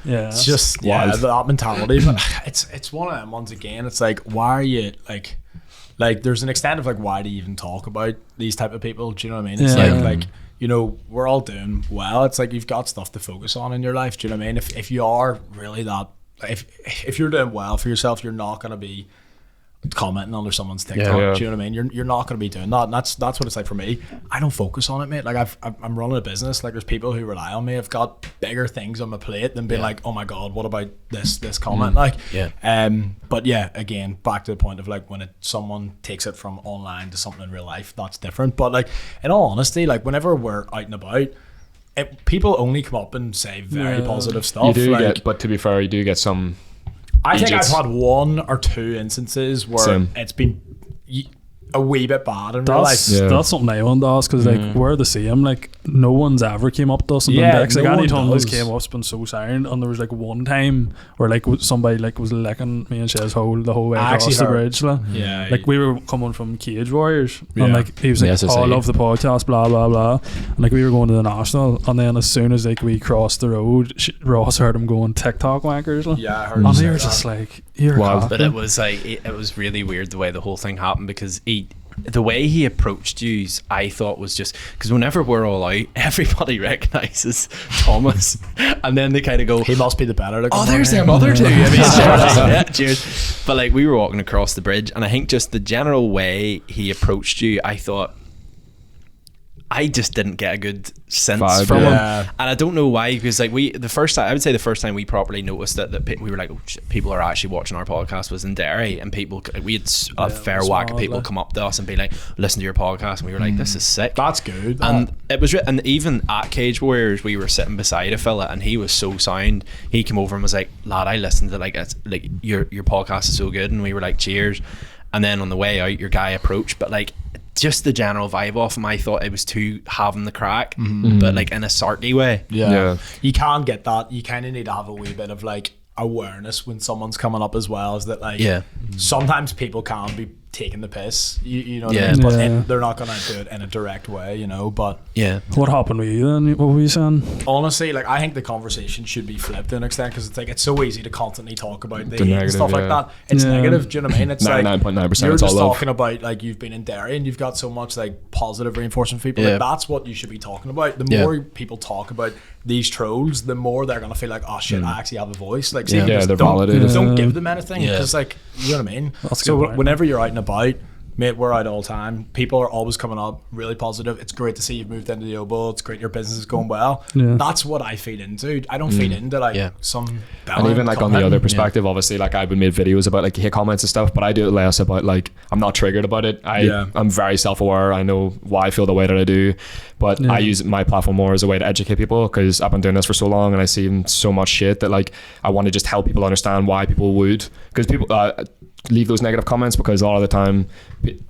Yeah. It's just that mentality. But it's one of them ones again. It's like, why are you like there's an extent of like, why do you even talk about these type of people? Do you know what I mean? It's Yeah. like you know, we're all doing well. It's like you've got stuff to focus on in your life. Do you know what I mean? If you are really that, if you're doing well for yourself, you're not going to be commenting under someone's TikTok. Yeah. Do you know what I mean? You're not going to be doing that. And that's what it's like for me. I don't focus on it, mate. Like I'm running a business. Like there's people who rely on me. I've got bigger things on my plate than being like, oh my god, what about this comment? Like, but yeah, again, back to the point of like when someone takes it from online to something in real life, that's different. But like in all honesty, like whenever we're out and about, people only come up and say very positive stuff. You do like, but to be fair, you do get some. I think Idiots. I've had one or two instances where Same. it's been a wee bit bad in real life. That's something I want to ask because like we're the same. Like no one's ever came up to us and Yeah, been dicks. Like no one anytime this does. came up, it's been so silent. And there was like one time where like somebody like was licking me and Shay's hole the whole way I across actually the heard- bridge. Like. Yeah, Like we were coming from Cage Warriors Yeah. and like he was like, Yes, I oh, I see. love the podcast, blah blah blah. And like we were going to the National, and then as soon as like we crossed the road, Ross heard him going TikTok wankers. Like. yeah, I heard And you they say were that. just like, you're Wild. cocky. But it was like it was really weird the way the whole thing happened because the way he approached you, I thought was just because whenever we're all out, everybody recognizes Thomas, and then they kind of go, He must be the better. Looking "Oh, one there's here." them other two." I mean, yeah, cheers. But like we were walking across the bridge, and I think just the general way he approached you, I thought. I just didn't get a good sense Vibe, from yeah. him, and I don't know why. Because like the first time we properly noticed that we were like, oh, shit, people are actually watching our podcast was in Derry, and people we had a fair was whack of mad, people like. come up to us and be like, listen to your podcast, and we were like, this is sick. That's good. And it was, and even at Cage Warriors, we were sitting beside a fella, and he was so sound. He came over and was like, "Lad, I listened to like your podcast is so good," and we were like, "Cheers." And then on the way out, your guy approached, but like just the general vibe off him, I thought it was too having the crack, but like in a sarky way. yeah, you can't get that. You kind of need to have a wee bit of like awareness when someone's coming up as well. Is that like Yeah. sometimes people can be taking the piss. You know what Yeah. I mean? But Yeah. they're not gonna do it in a direct way, you know. But Yeah. What happened with you then? What were you saying? honestly, like I think the conversation should be flipped to an extent, because it's like it's so easy to constantly talk about the hate and negative, stuff like yeah. that. It's Yeah. negative. Do you know what I mean? It's like 99.9% you're it's all just love. talking about like you've been in Derry and you've got so much like positive reinforcement for people. Yeah. Like, that's what you should be talking about. The Yeah. more people talk about these trolls, the more they're gonna feel like, oh shit, I actually have a voice. Like, see, Yeah. Yeah, just they're don't, validated. don't Yeah. give them anything, Yeah. because like, you know what I mean. That's a So good point. whenever you're out and about, mate, we're out all the time. People are always coming up, really positive. It's great to see you've moved into the Oval. It's great your business is going well. Yeah. That's what I feed into. I don't feed into like Yeah. some. And even like on the comment. other perspective, obviously, like I would make videos about like hate comments and stuff, but I do it less about like I'm not triggered about it. I'm very self-aware. I know why I feel the way that I do, but I use my platform more as a way to educate people, because I've been doing this for so long and I see so much shit that like I want to just help people understand why people would, because people leave those negative comments, because a lot of the time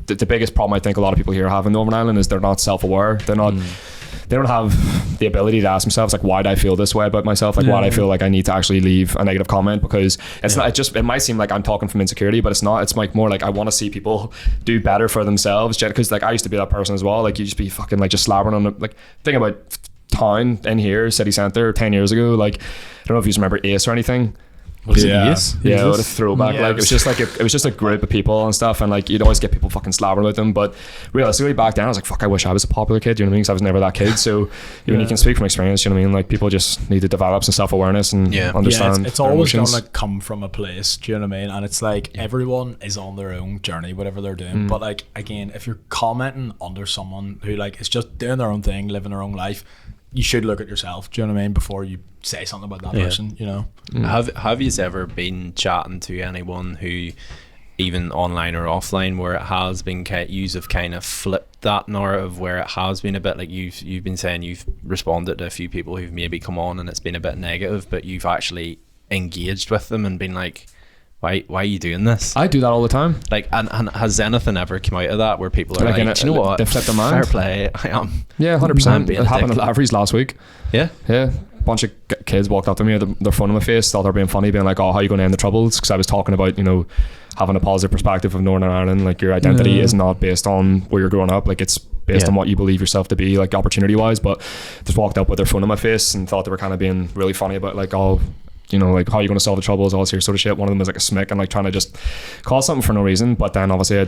the biggest problem I think a lot of people here have in Northern Ireland is they're not self-aware. They're not they don't have the ability to ask themselves like, why do I feel this way about myself? Like, why do I feel like I need to actually leave a negative comment? Because it's not, it might seem like I'm talking from insecurity, but it's not. It's like more like I want to see people do better for themselves, because like I used to be that person as well. Like you just be fucking like just slabbering on the, like, think about town in here, city centre 10 years ago. Like, I don't know if you remember Ace or anything. What is it? Yes. Yeah, what a throwback. Yeah, like it was just a group of people and stuff, and like you'd always get people fucking slabbering with them. But realistically, back then I was like, fuck, I wish I was a popular kid. You know what I mean? Because I was never that kid. So when you can speak from experience, you know what I mean? Like people just need to develop some self-awareness and understand. Yeah, it's their always emotions. gonna come from a place. Do you know what I mean? And it's like everyone is on their own journey, whatever they're doing. But like again, if you're commenting under someone who like is just doing their own thing, living their own life, you should look at yourself. Do you know what I mean? Before you say something about that person, you know. Have you ever been chatting to anyone who, even online or offline, where it has been you have kind of flipped that narrative, where it has been a bit like you've been saying you've responded to a few people who've maybe come on and it's been a bit negative, but you've actually engaged with them and been like, why are you doing this? I do that all the time. Like, and has anything ever come out of that where people are like, do you know what? They flip their mind. Fair play. I am. Yeah, 100%. It happened at Lavery's last week. Yeah. Yeah. A bunch of kids walked up to me with their phone in my face, thought they were being funny, being like, oh, how are you going to end the troubles? Because I was talking about, you know, having a positive perspective of Northern Ireland. Like your identity is not based on where you're growing up. Like it's based on what you believe yourself to be, like opportunity wise. But just walked up with their phone in my face and thought they were kind of being really funny about like, oh, you know, like how are you going to solve the troubles, all this here sort of shit. One of them was like a smick and like trying to just call something for no reason. But then obviously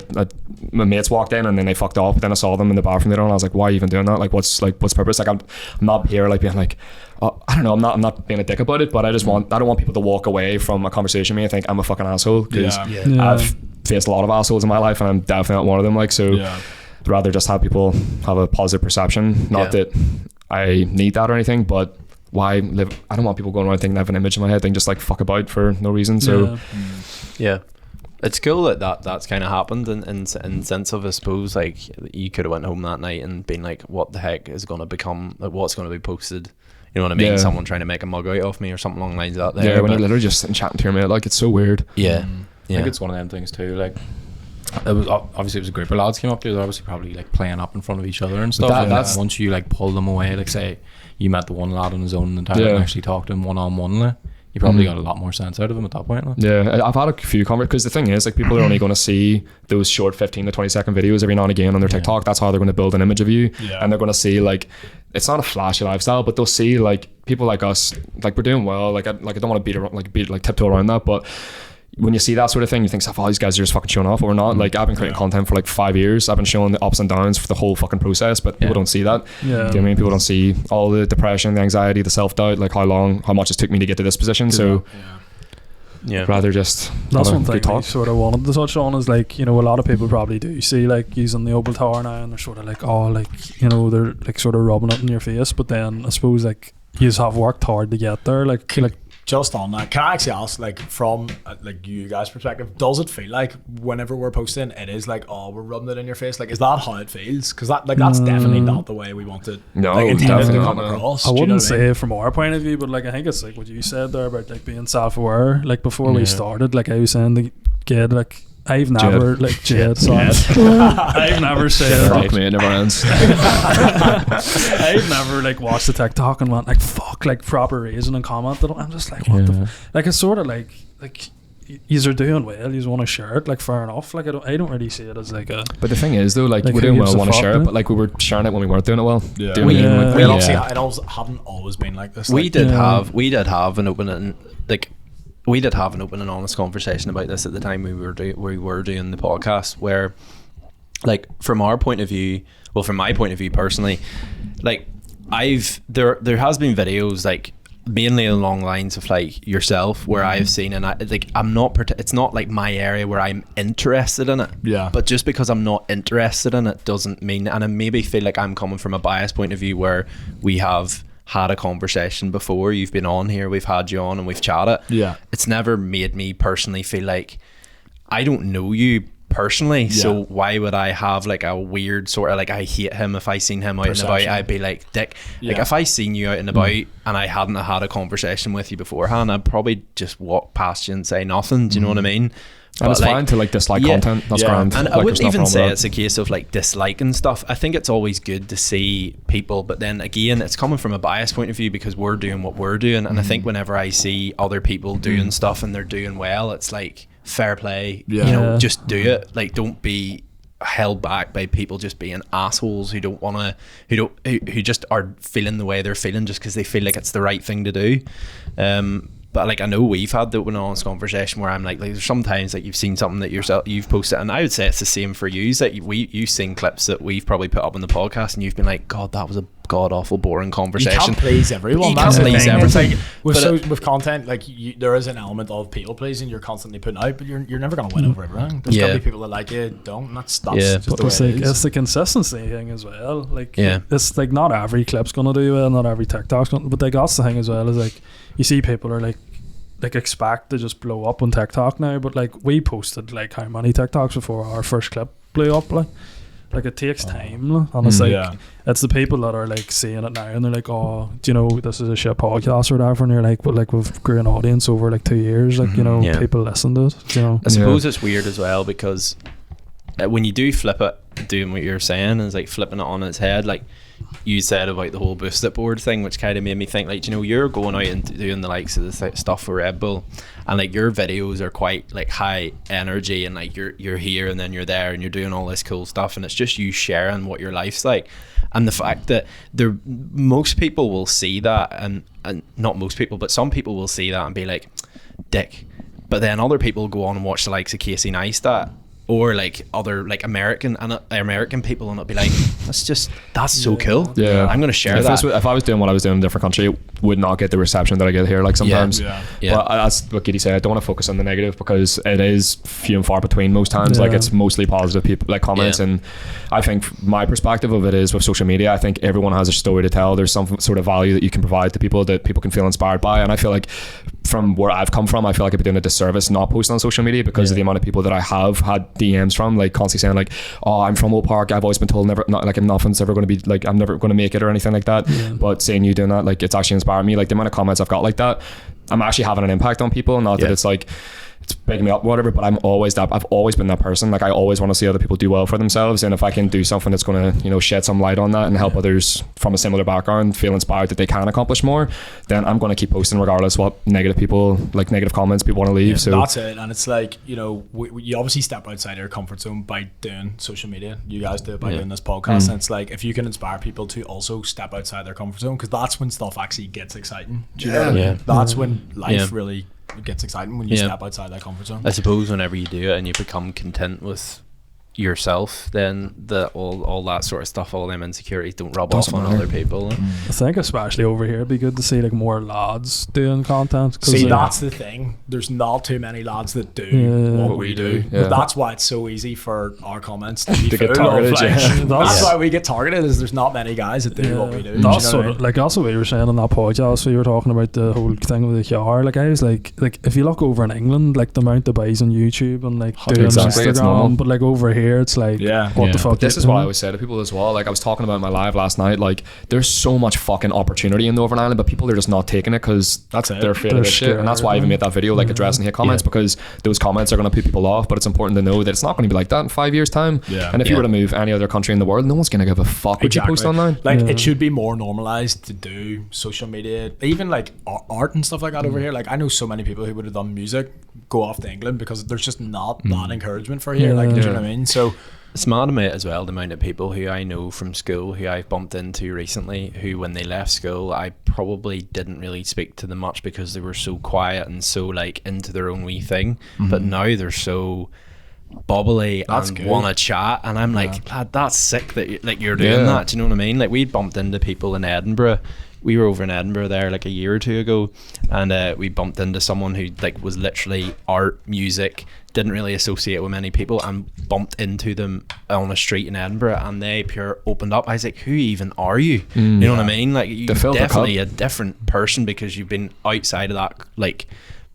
my mates walked in and then they fucked off. But then I saw them in the bathroom later and I was like, why are you even doing that? Like what's purpose? Like I'm not here like being like, I don't know, I'm not being a dick about it, but I don't want people to walk away from a conversation with me and think I'm a fucking asshole, because I've faced a lot of assholes in my life and I'm definitely not one of them. Like, so I'd rather just have people have a positive perception. Not that I need that or anything, but why live? I don't want people going around thinking I have an image in my head and just like fuck about for no reason. So it's cool that's kind of happened in sense of, I suppose, like you could have went home that night and been like, what the heck is going to become, like what's going to be posted, you know what I mean? Someone trying to make a mug out of me or something along the lines of that there. When you're literally just sitting chatting to your mate, like it's so weird. I think it's one of them things too, like it was obviously, it was a group of lads came up to, they're obviously probably like playing up in front of each other and stuff, and that's once you like pull them away, like say you met the one lad on his own in the town and actually talked to him one-on-one, like, you probably got a lot more sense out of him at that point. Like. Yeah, I've had a few conversations, because the thing is, like, people are only going to see those short 15 to 20 second videos every now and again on their TikTok. That's how they're going to build an image of you, and they're going to see like, it's not a flashy lifestyle, but they'll see like people like us, like we're doing well, like I don't want to beat tiptoe around that, but when you see that sort of thing, you think, oh, these guys are just fucking showing off, or not. Like, I've been creating content for like 5 years. I've been showing the ups and downs for the whole fucking process, but people don't see that. Do you know what I mean? People don't see all the depression, the anxiety, the self-doubt, like how much it took me to get to this position. So rather just that's one thing I sort of wanted to touch on, is like, you know, a lot of people probably do see like using the Opal Tower now and they're sort of like, oh, like, you know, they're like sort of rubbing it in your face, but then I suppose like you have worked hard to get there, like just on that, can I actually ask, like, from like you guys' perspective, does it feel like whenever we're posting, it is like, oh, we're rubbing it in your face? Like, is that how it feels? Because that's definitely not the way we want it. No, like, intended to come not. across. I Do you know wouldn't what I mean? say from our point of view, but like I think it's like what you said there about like being self-aware. Like before we started, like I was saying to Geady, like I've never like Jed, I've never said fuck me, it never ends. I've never like watched the TikTok and went like fuck, like proper reason and commented. I'm just like, what the like it's sort of like you're doing well, you want to share it, like fair enough. Like I don't really see it as like a. But the thing is though, like Like, we're who doing well, gives a want to fuck, share it, man? but like we were sharing it when we weren't doing it well. Yeah. Do you know what I mean? Yeah. Like, Well, obviously, Yeah. it haven't always been like this. We Like, did Yeah. have an open and like we did have an open and honest conversation about this at the time we were doing the podcast, where like from our point of view, well, from my point of view personally, like there has been videos like mainly along lines of like yourself where I've seen, and I'm not it's not like my area where I'm interested in it, Yeah. but just because I'm not interested in it doesn't mean, and I maybe feel like I'm coming from a biased point of view where we have had a conversation before, you've been on here, we've had you on and we've chatted. Yeah. It's never made me personally feel like I don't know you personally, so why would I have like a weird sort of like I hate him if I seen him out and about, Perception. I'd be like dick. Like Yeah. if I seen you out and about and I hadn't had a conversation with you beforehand, I'd probably just walk past you and say nothing. Do you know what I mean? and it's But, like, fine to like dislike yeah. content. That's Yeah. grand. and Like, I there's wouldn't no even problem say with it's a case of like disliking stuff. I think it's always good to see people, but then again, it's coming from a biased point of view because we're doing what we're doing. And I think whenever I see other people doing stuff and they're doing well, it's like fair play. Yeah. You know, Yeah. just do it. Like, don't be held back by people just being assholes who don't want to, who just are feeling the way they're feeling just because they feel like it's the right thing to do. But like I know we've had the open and honest conversation where I'm like there's sometimes like you've seen something that you've posted, and I would say it's the same for you. That you've seen clips that we've probably put up on the podcast, and you've been like, God, that was a god awful boring You conversation. can't please everyone. You That's can't the please thing. It's everything. like But with content, like there is an element of people pleasing you're constantly putting out, but you're never gonna win over everything. There's Yeah. gonna be people that like you, don't. And that's Yeah. just But the way it's it like is. it's the consistency thing as well. Like Yeah. it's like not every clip's gonna do well, not every TikTok's gonna, but like that's the thing as well, is like you see people are like expect to just blow up on TikTok now, but like we posted like how many TikToks before our first clip blew up, like it takes time, and it's like Yeah. it's the people that are like seeing it now and they're like, oh, do you know this is a shit podcast or whatever, and you're like, but like we've grew an audience over like 2 years, like you know Yeah. people listen to it, you know. I suppose it's weird as well because when you do flip it, doing what you're saying is like flipping it on its head. Like you said about the whole boost it board thing, which kind of made me think, like, you know, you're going out and doing the likes of the stuff for Red Bull, and like your videos are quite like high energy, and like you're here and then you're there and you're doing all this cool stuff, and it's just you sharing what your life's like. And the fact that most people will see that, and not most people, but some people will see that and be like, dick. But then other people go on and watch the likes of Casey Neistat or like other like American people, and it'll be like, that's so cool. Yeah. I'm gonna share if that. If I was doing what I was doing in a different country, it would not get the reception that I get here. Like sometimes, Yeah. Yeah. But that's what Geady said. I don't want to focus on the negative because it is few and far between most times. Yeah. Like it's mostly positive people, like comments. Yeah. And I think my perspective of it is with social media, I think everyone has a story to tell. There's some sort of value that you can provide to people that people can feel inspired by. And I feel like from where I've come from, I feel like I've been doing a disservice not posting on social media because of the amount of people that I have had DMs from, like constantly saying like, oh, I'm from Old Park, I've always been told nothing's ever going to be like, I'm never going to make it or anything like that. But seeing you doing that, like it's actually inspired me. Like the amount of comments I've got like that, I'm actually having an impact on people. Not that it's like it's bigging me up or whatever, but I've always been that person. Like I always want to see other people do well for themselves, and if I can do something that's going to, you know, shed some light on that and help others from a similar background feel inspired that they can accomplish more, then I'm going to keep posting regardless what negative comments people want to leave. So that's it. And it's like, you know, you obviously step outside your comfort zone by doing social media. You guys do it by doing this podcast, and it's like if you can inspire people to also step outside their comfort zone, because that's when stuff actually gets exciting. Do you know what I mean? That's when life really gets exciting, when you step outside that comfort zone. I suppose whenever you do it and you become content with yourself, then all that sort of stuff, all them insecurities don't rub off on other people. I think especially over here it'd be good to see like more lads doing content. See, that's the thing. There's not too many lads that do what we do. Yeah. But that's why it's so easy for our comments to be To get full of, targeted, like, yeah. that's why we get targeted, is there's not many guys that do what we do. That's Do you know sort what I of mean? like that's what we were saying on that podcast. So you were talking about the whole thing with the QR. Like I was like if you look over in England, like the amount of guys on YouTube and like doing Exactly, it's normal. Instagram, but like over here career, it's like, what the fuck? But this is what I always say to people as well. Like I was talking about in my live last night, like there's so much fucking opportunity in Northern Ireland, but people are just not taking it because they're afraid of this shit. And that's why I even made that video, like addressing hate comments, because those comments are going to put people off. But it's important to know that it's not going to be like that in 5 years' time. And if you were to move any other country in the world, no one's going to give a fuck what you post online. Like it should be more normalized to do social media, even like art and stuff like that over here. Like I know so many people who would have done music go off to England because there's just not that encouragement for here. Like, do you know what I mean? So it's mad to me as well, the amount of people who I know from school who I've bumped into recently, who when they left school I probably didn't really speak to them much because they were so quiet and so like into their own wee thing, but now they're so bubbly and want to chat, and I'm like, lad, that's sick that you're doing that. Do you know what I mean? Like we bumped into people in Edinburgh. We were over in Edinburgh there like a year or two ago, and we bumped into someone who like was literally art, music, didn't really associate with many people, and bumped into them on a street in Edinburgh, and they pure opened up. I was like, who even are you? You know what I mean? Like you're definitely a different person because you've been outside of that like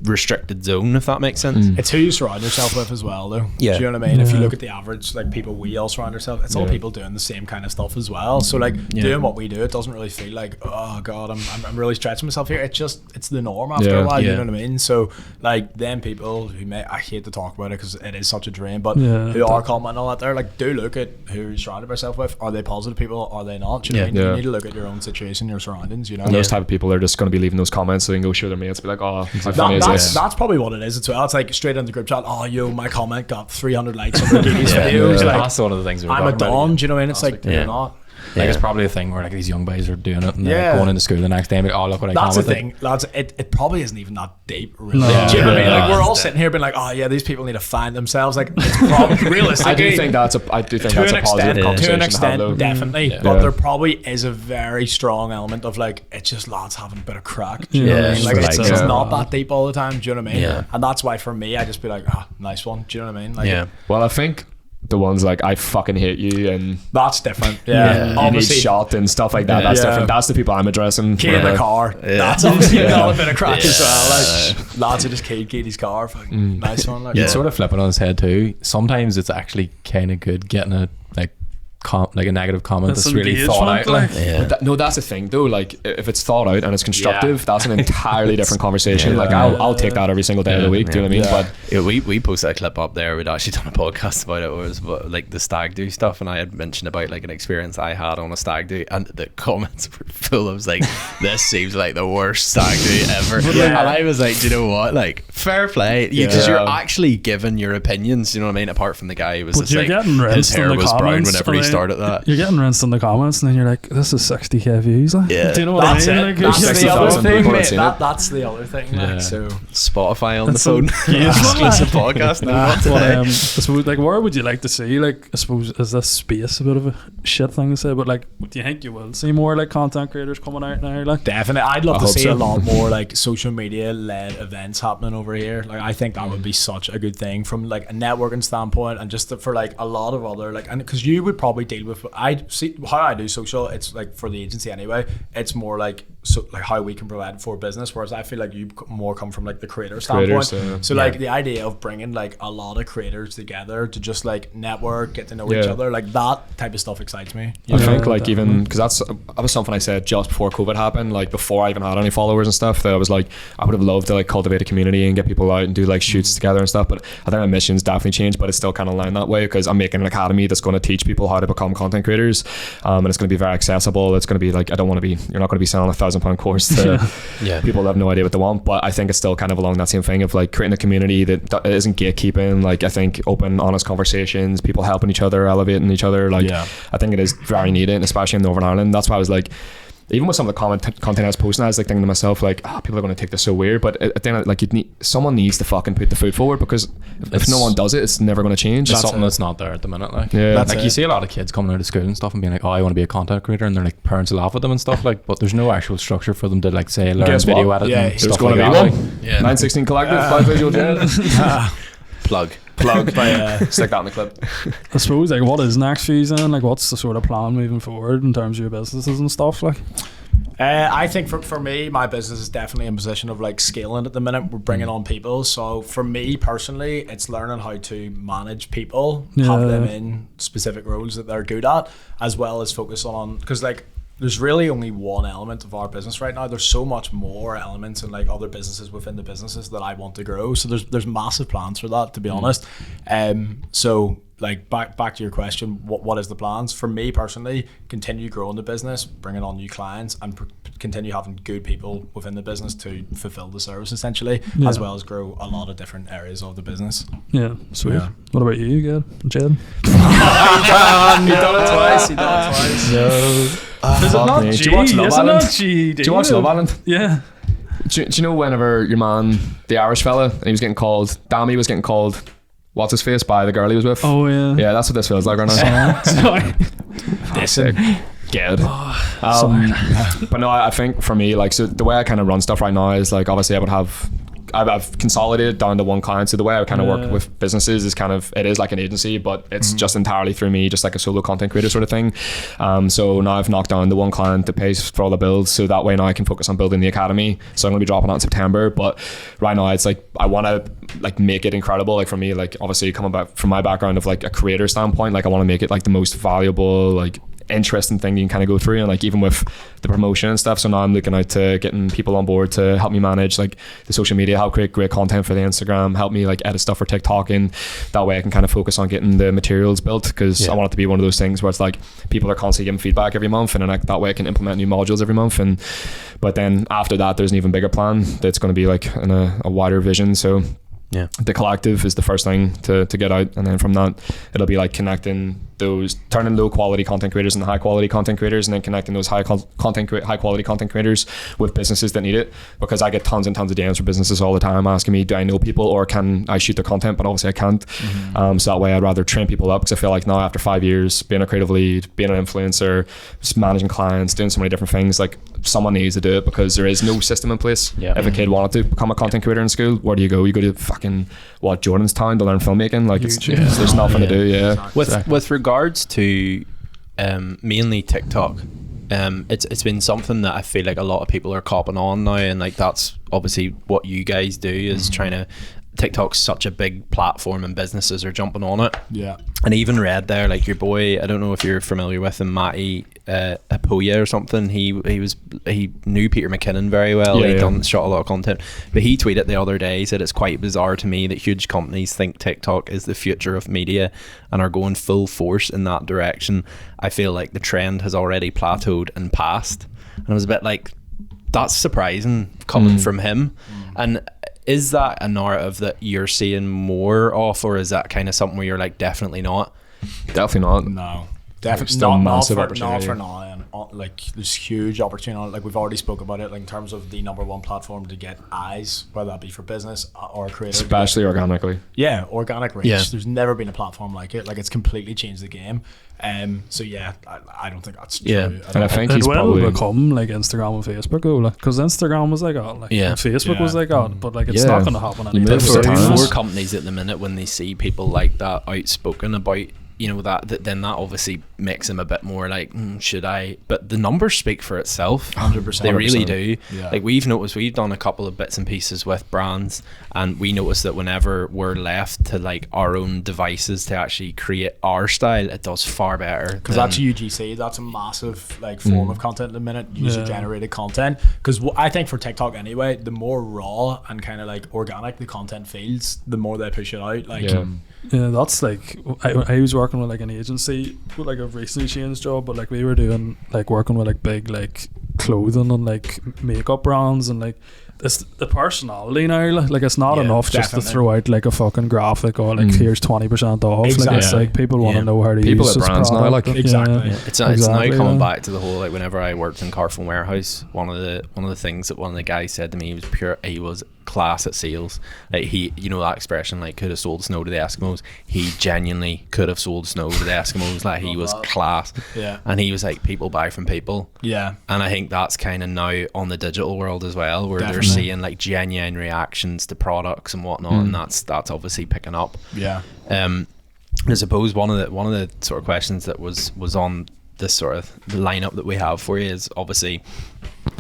restricted zone, if that makes sense. It's who you surround yourself with as well, though. Do you know what I mean? If you look at the average like people we all surround ourselves, it's all people doing the same kind of stuff as well. So like doing what we do, it doesn't really feel like, oh god, I'm really stretching myself here. It's the norm after a while. You know what I mean? So like them people who I hate to talk about it because it is such a drain, but who are commenting all that there, like do look at who you surrounded yourself with. Are they positive people? Are they not? Do you know what I mean? You need to look at your own situation, your surroundings. You know, and those type of people are just going to be leaving those comments so they can go show their mates, be like, oh, how funny is this? That's probably what it is as well. It's like straight in the group chat, oh yo, my comment got 300 likes on Geady's videos. Like, that's one of the things I'm a don, do you know what I mean? It's like you're not. Like it's probably a thing where like these young boys are doing it and they're going into school the next day and be like, oh look what I commented. That's the thing, lads. It probably isn't even that deep, really. Do you know what I mean? Like we're all sitting here being like, oh yeah, these people need to find themselves. Like it's probably realistically. I do think that's a positive conversation to an extent, to have, definitely. But there probably is a very strong element of like it's just lads having a bit of crack. Do you know what I mean? Like it's not that deep all the time. Do you know what I mean? And that's why for me, I just be like, nice one. Do you know what I mean? Like, well, I think the ones like I fucking hate you and that's different. You need shot and stuff like that. That's different. That's the people I'm addressing. Key in the car. That's obviously a bit of crack as well. Like lads who just keyed Geady's car. Fucking nice one. Like, you'd sort of flip it on his head too. Sometimes it's actually kind of good getting a like a negative comment that's really thought out. No, that's the thing though. Like if it's thought out and it's constructive, that's an entirely different conversation. Like I'll take that every single day of the week. Do you know what I mean? But we posted a clip up there. We'd actually done a podcast about it. It was about, like the stag do stuff, and I had mentioned about like an experience I had on a stag do, and the comments were full of like, "This seems like the worst stag do ever." And I was like, do you know what? Like fair play, because you're actually giving your opinions. You know what I mean? Apart from the guy who was just like his hair was brown whenever he started that. You're getting rinsed in the comments, and then you're like, "This is 60k views." Like, do you know what I mean? Like, that's the other thing, mate. That's the other thing. Like, so Spotify on the phone, exclusive podcast. I suppose, like, where would you like to see? Like, I suppose is this space a bit of a shit thing to say? But like, do you think you will see more like content creators coming out now? Like, definitely, I'd love to see a lot more like social media led events happening over here. Like, I think that would be such a good thing from like a networking standpoint, and just for like a lot of other like, and because you would probably deal with. I see how I do social. It's like for the agency anyway. It's more like like how we can provide for business. Whereas I feel like you more come from like the creator standpoint. So like the idea of bringing like a lot of creators together to just like network, get to know each other, like that type of stuff excites me. I think like even because that was something I said just before COVID happened. Like before I even had any followers and stuff, that I was like I would have loved to like cultivate a community and get people out and do like shoots together and stuff. But I think my mission's definitely changed. But it's still kind of lying that way because I'm making an academy that's going to teach people how to become content creators, and it's going to be very accessible. It's going to be like you're not going to be selling £1,000 course to people that have no idea what they want, but I think it's still kind of along that same thing of like creating a community that isn't gatekeeping. Like I think open, honest conversations, people helping each other, elevating each other, like I think it is very needed, especially in Northern Ireland. That's why I was like, even with some of the content I was posting, I was like thinking to myself like, people are going to take this so weird, but at the end, like someone needs to fucking put the foot forward, because if no one does it, it's never going to change. It's something that's not there at the minute. Like, like you see a lot of kids coming out of school and stuff and being like, oh, I want to be a content creator, and they're like, parents will laugh at them and stuff like, but there's no actual structure for them to like say learn video editing and stuff like that. 916 Collective, 5 Visual Gen. Plug. Stick that in the clip. I suppose like what is next for you then? Like what's the sort of plan moving forward in terms of your businesses and stuff? Like I think for me, my business is definitely in position of like scaling at the minute. We're bringing on people. So for me personally, it's learning how to manage people, have them in specific roles that they're good at, as well as focus on, because like there's really only one element of our business right now. There's so much more elements and like other businesses within the businesses that I want to grow. So there's massive plans for that, to be honest. So like back to your question, what is the plans? For me personally, continue growing the business, bringing on new clients, and continue having good people within the business to fulfill the service essentially, as well as grow a lot of different areas of the business. Yeah, sweet. Yeah. What about you, Jed? He done it twice. No. Is it not G? Do you watch Love Island? Do you watch Love Island? Yeah. Do you know whenever your man, the Irish fella, and he was getting called, Dammy was getting called, what's his face, by the girl he was with? Oh yeah. Yeah, that's what this feels like right now. Sorry. Listen. Good. But no, I think for me, like, so the way I kind of run stuff right now is like, obviously I've consolidated down to one client. So the way I kind of work with businesses is kind of, it is like an agency, but it's just entirely through me, just like a solo content creator sort of thing. So now I've knocked down the one client that pays for all the bills. So that way now I can focus on building the academy. So I'm going to be dropping out in September. But right now it's like, I want to like make it incredible. Like for me, like obviously coming back from my background of like a creator standpoint, like I want to make it like the most valuable, like interesting thing you can kind of go through, and like even with the promotion and stuff. So now I'm looking out to getting people on board to help me manage like the social media, help create great content for the Instagram, help me like edit stuff for TikTok, and that way I can kind of focus on getting the materials built, because I want it to be one of those things where it's like people are constantly giving feedback every month, and then that way I can implement new modules every month. And but then after that there's an even bigger plan that's going to be like in a wider vision. So yeah, the collective is the first thing to get out, and then from that it'll be like connecting those, turning low quality content creators into high quality content creators, and then connecting those high quality content creators with businesses that need it, because I get tons and tons of DMs from businesses all the time asking me, do I know people or can I shoot their content? But obviously I can't. So that way I'd rather train people up, because I feel like now after 5 years being a creative lead, being an influencer, just managing clients, doing so many different things, like someone needs to do it, because there is no system in place. If a kid wanted to become a content creator in school, where do you go? You go to fucking Jordanstown to learn filmmaking? Like there's nothing to do. With regards to mainly TikTok, it's been something that I feel like a lot of people are copping on now, and like that's obviously what you guys do, is trying to, TikTok's such a big platform and businesses are jumping on it. And I even read there, like your boy, I don't know if you're familiar with him, Matty Apoya or something, he knew Peter McKinnon very well. Shot a lot of content, but he tweeted the other day, said it's quite bizarre to me that huge companies think TikTok is the future of media and are going full force in that direction. I feel like the trend has already plateaued and passed. And I was a bit like, that's surprising coming from him. And is that a narrative that you're seeing more of, or is that kind of something where you're like, definitely not? Definitely not. No, definitely not. Massive opportunity. Not for now. And like, there's huge opportunity. Like we've already spoke about it. Like in terms of the number one platform to get eyes, whether that be for business or creator, especially organically. Yeah, organic reach. There's never been a platform like it. Like it's completely changed the game. So yeah, I don't think that's true. And I think it he's will probably become like Instagram and Facebook, because Instagram was like and Facebook was like but like it's not going to happen anymore. For companies at the minute, when they see people like that outspoken about, you know, that then that obviously makes them a bit more like, should I? But the numbers speak for itself. 100%. They really do. Yeah. Like we've done a couple of bits and pieces with brands, and we noticed that whenever we're left to like our own devices to actually create our style, it does far better. Because that's UGC. That's a massive like form of content at the minute, user generated content. Because I think for TikTok anyway, the more raw and kind of like organic the content feels, the more they push it out. Like. Yeah, that's like I was working with like an agency with like a recently changed job, but like we were doing like working with like big like clothing and like makeup brands, and like it's the personality now. Like it's not enough just to throw out like a fucking graphic or like here's 20% off. Exactly. Like it's like people want to know how to people use at brands now. Like exactly. It's now coming back to the whole, like whenever I worked in Carphone Warehouse, one of the things that one of the guys said to me, he was class at sales. Like he, you know that expression, like could have sold snow to the Eskimos. He genuinely could have sold snow to the Eskimos. Like he was class. And he was like, people buy from people. And I think that's kind of now on the digital world as well, where they're seeing like genuine reactions to products and whatnot, and that's obviously picking up. I suppose one of the sort of questions that was on this sort of lineup that we have for you is obviously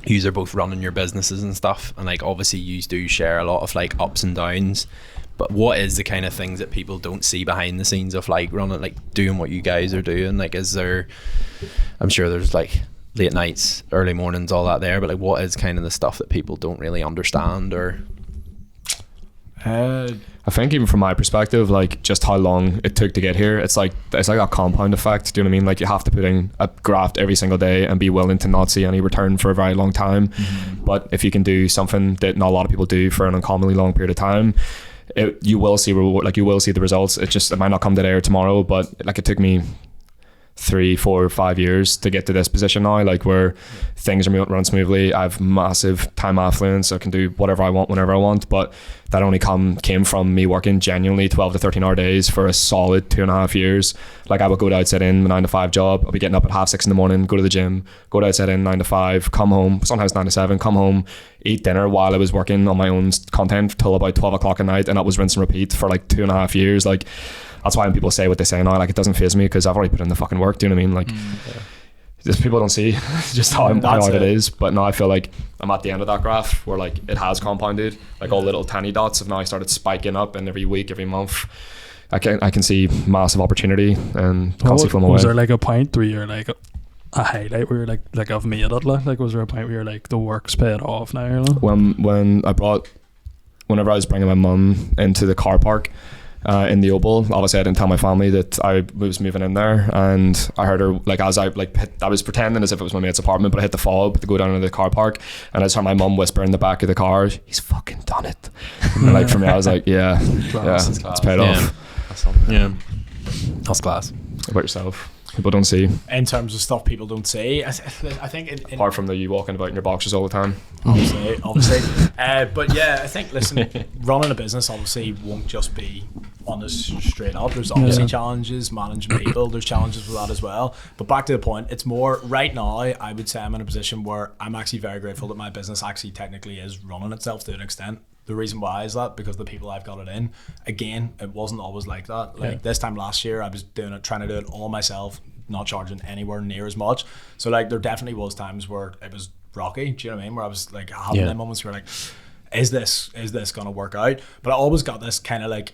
yous are both running your businesses and stuff, and like obviously yous do share a lot of like ups and downs, but what is the kind of things that people don't see behind the scenes of like running, like doing what you guys are doing? Like, is there, I'm sure there's like late nights, early mornings, all that there, but like what is kind of the stuff that people don't really understand? Or I think even from my perspective, like just how long it took to get here, it's like a compound effect. Do you know what I mean? Like you have to put in a graft every single day and be willing to not see any return for a very long time. But if you can do something that not a lot of people do for an uncommonly long period of time, you will see reward. Like you will see the results. It might not come today or tomorrow, but like it took me 3, 4, 5 years to get to this position now, like where things are run smoothly. I have massive time affluence. I can do whatever I want whenever I want, but that only came from me working genuinely 12 to 13 hour days for a solid 2.5 years. Like I would go out, sit in my 9 to 5 job. I'll be getting up at 6:30 in the morning, go to the gym, go out, sit in 9 to 5, come home, sometimes 9 to 7, come home, eat dinner while I was working on my own content till about 12 o'clock at night, and that was rinse and repeat for like 2.5 years. Like that's why when people say what they say now, like it doesn't faze me because I've already put in the fucking work. Do you know what I mean? Like just people don't see just how hard it is. But now I feel like I'm at the end of that graph where like it has compounded. Like all little tiny dots have now started spiking up, and every week, every month, I can see massive opportunity and can't see from away. Was there like a point where you're like a highlight where you're like I've made it? Like was there a point where you're like the work's paid off now? You know? Whenever I was bringing my mum into the car park in the Oval, obviously I didn't tell my family that I was moving in there, and I heard her like as I was pretending as if it was my mate's apartment, but I hit the fob to go down to the car park, and I just heard my mum whisper in the back of the car, "He's fucking done it." And like for me, I was like, yeah, it's paid off. That's class. What about yourself? People don't see. In terms of stuff people don't see, I think apart from you walking about in your boxers all the time, obviously. But yeah, I think listen, running a business obviously won't just be honest straight up. There's obviously challenges managing people. There's challenges with that as well. But back to the point, it's more right now. I would say I'm in a position where I'm actually very grateful that my business actually technically is running itself to an extent. The reason why is that because the people I've got it in, again, it wasn't always like that. Like this time last year, I was trying to do it all myself, not charging anywhere near as much. So like there definitely was times where it was rocky. Do you know what I mean? Where I was like having them moments where like, is this gonna work out? But I always got this kind of like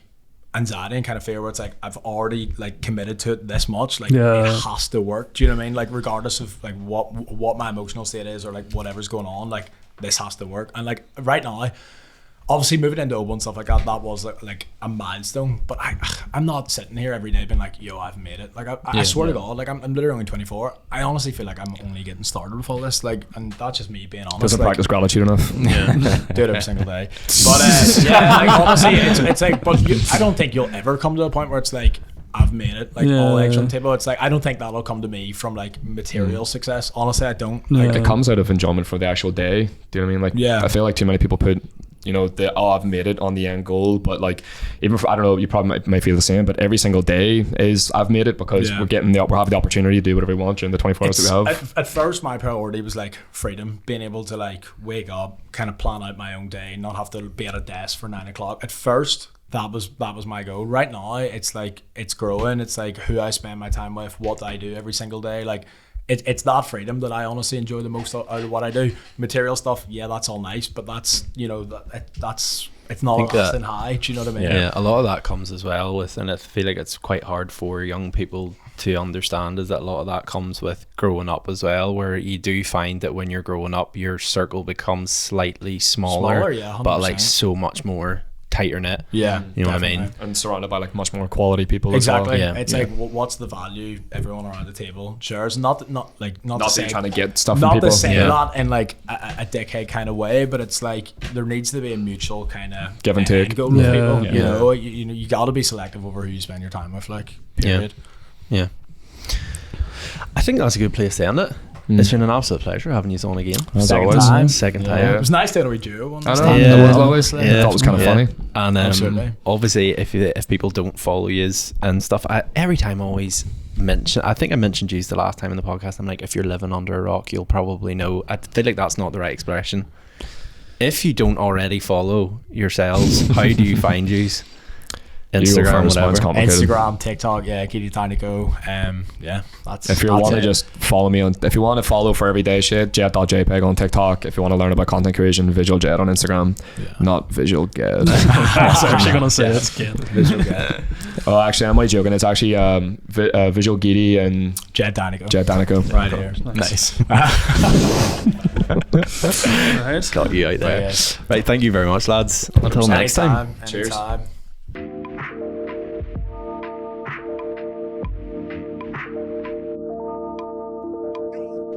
anxiety and kind of fear where it's like I've already like committed to it this much, like it has to work. Do you know what I mean? Like regardless of like what my emotional state is or like whatever's going on, like this has to work. And like right now, obviously moving into Obo and stuff like that was like a milestone, but I'm not sitting here every day being like, yo, I've made it. Like I swear to God, like I'm literally only 24. I honestly feel like I'm only getting started with all this, like, and that's just me being honest. Doesn't practice gratitude enough. Do it every single day. But like honestly, it's like, but I don't think you'll ever come to a point where it's like I've made it, like all eggs on the table. It's like I don't think that'll come to me from like material success. Honestly, I don't. Like it comes out of enjoyment for the actual day. Do you know what I mean? Like I feel like too many people put, you know, I've made it on the end goal, but like even for, I don't know, you probably might feel the same, but every single day is I've made it because we're having the opportunity to do whatever we want during the 24 hours that we have. At first my priority was like freedom, being able to like wake up, kind of plan out my own day, not have to be at a desk for 9 o'clock. At first that was my goal. Right now it's like it's growing. It's like who I spend my time with, what I do every single day. Like it's that freedom that I honestly enjoy the most out of what I do. Material stuff, that's all nice, but that's, you know, that's it's not lasting high. Do you know what I mean? Yeah, a lot of that comes as well with, and I feel like it's quite hard for young people to understand, is that a lot of that comes with growing up as well, where you do find that when you're growing up, your circle becomes slightly smaller, but like so much more tighter knit. You know definitely. What I mean? And surrounded by like much more quality people exactly as well. It's like what's the value everyone around the table shares, not to say trying to get stuff not from people. to say that in like a dickhead kind of way, but it's like there needs to be a mutual kind of give and take with people. You know, you got to be selective over who you spend your time with, like period. I think that's a good place to end it. It's been an absolute pleasure having you on again. Second time. It was nice to do a duo. I know. It was always. I thought it was kind of funny. And obviously, if people don't follow you and stuff, every time I always mention. I think I mentioned you the last time in the podcast. I'm like, if you're living under a rock, you'll probably know. I feel like that's not the right expression. If you don't already follow yourselves, how do you find yous? Instagram, whatever. Instagram, TikTok, yeah, Geady Tiny Go. Yeah, that's. If you want to just follow me on, if you want to follow for everyday shit, jet.jpg on TikTok. If you want to learn about content creation, Visual Jet on Instagram, not Visual Get. I was actually gonna say it's Get. Visual Get. Oh, actually, I'm only joking. It's actually Visual Geady and Jet Danico. Right here. Nice. Right. Got you out there. Right, thank you very much, lads. Until next time. Cheers. Anytime.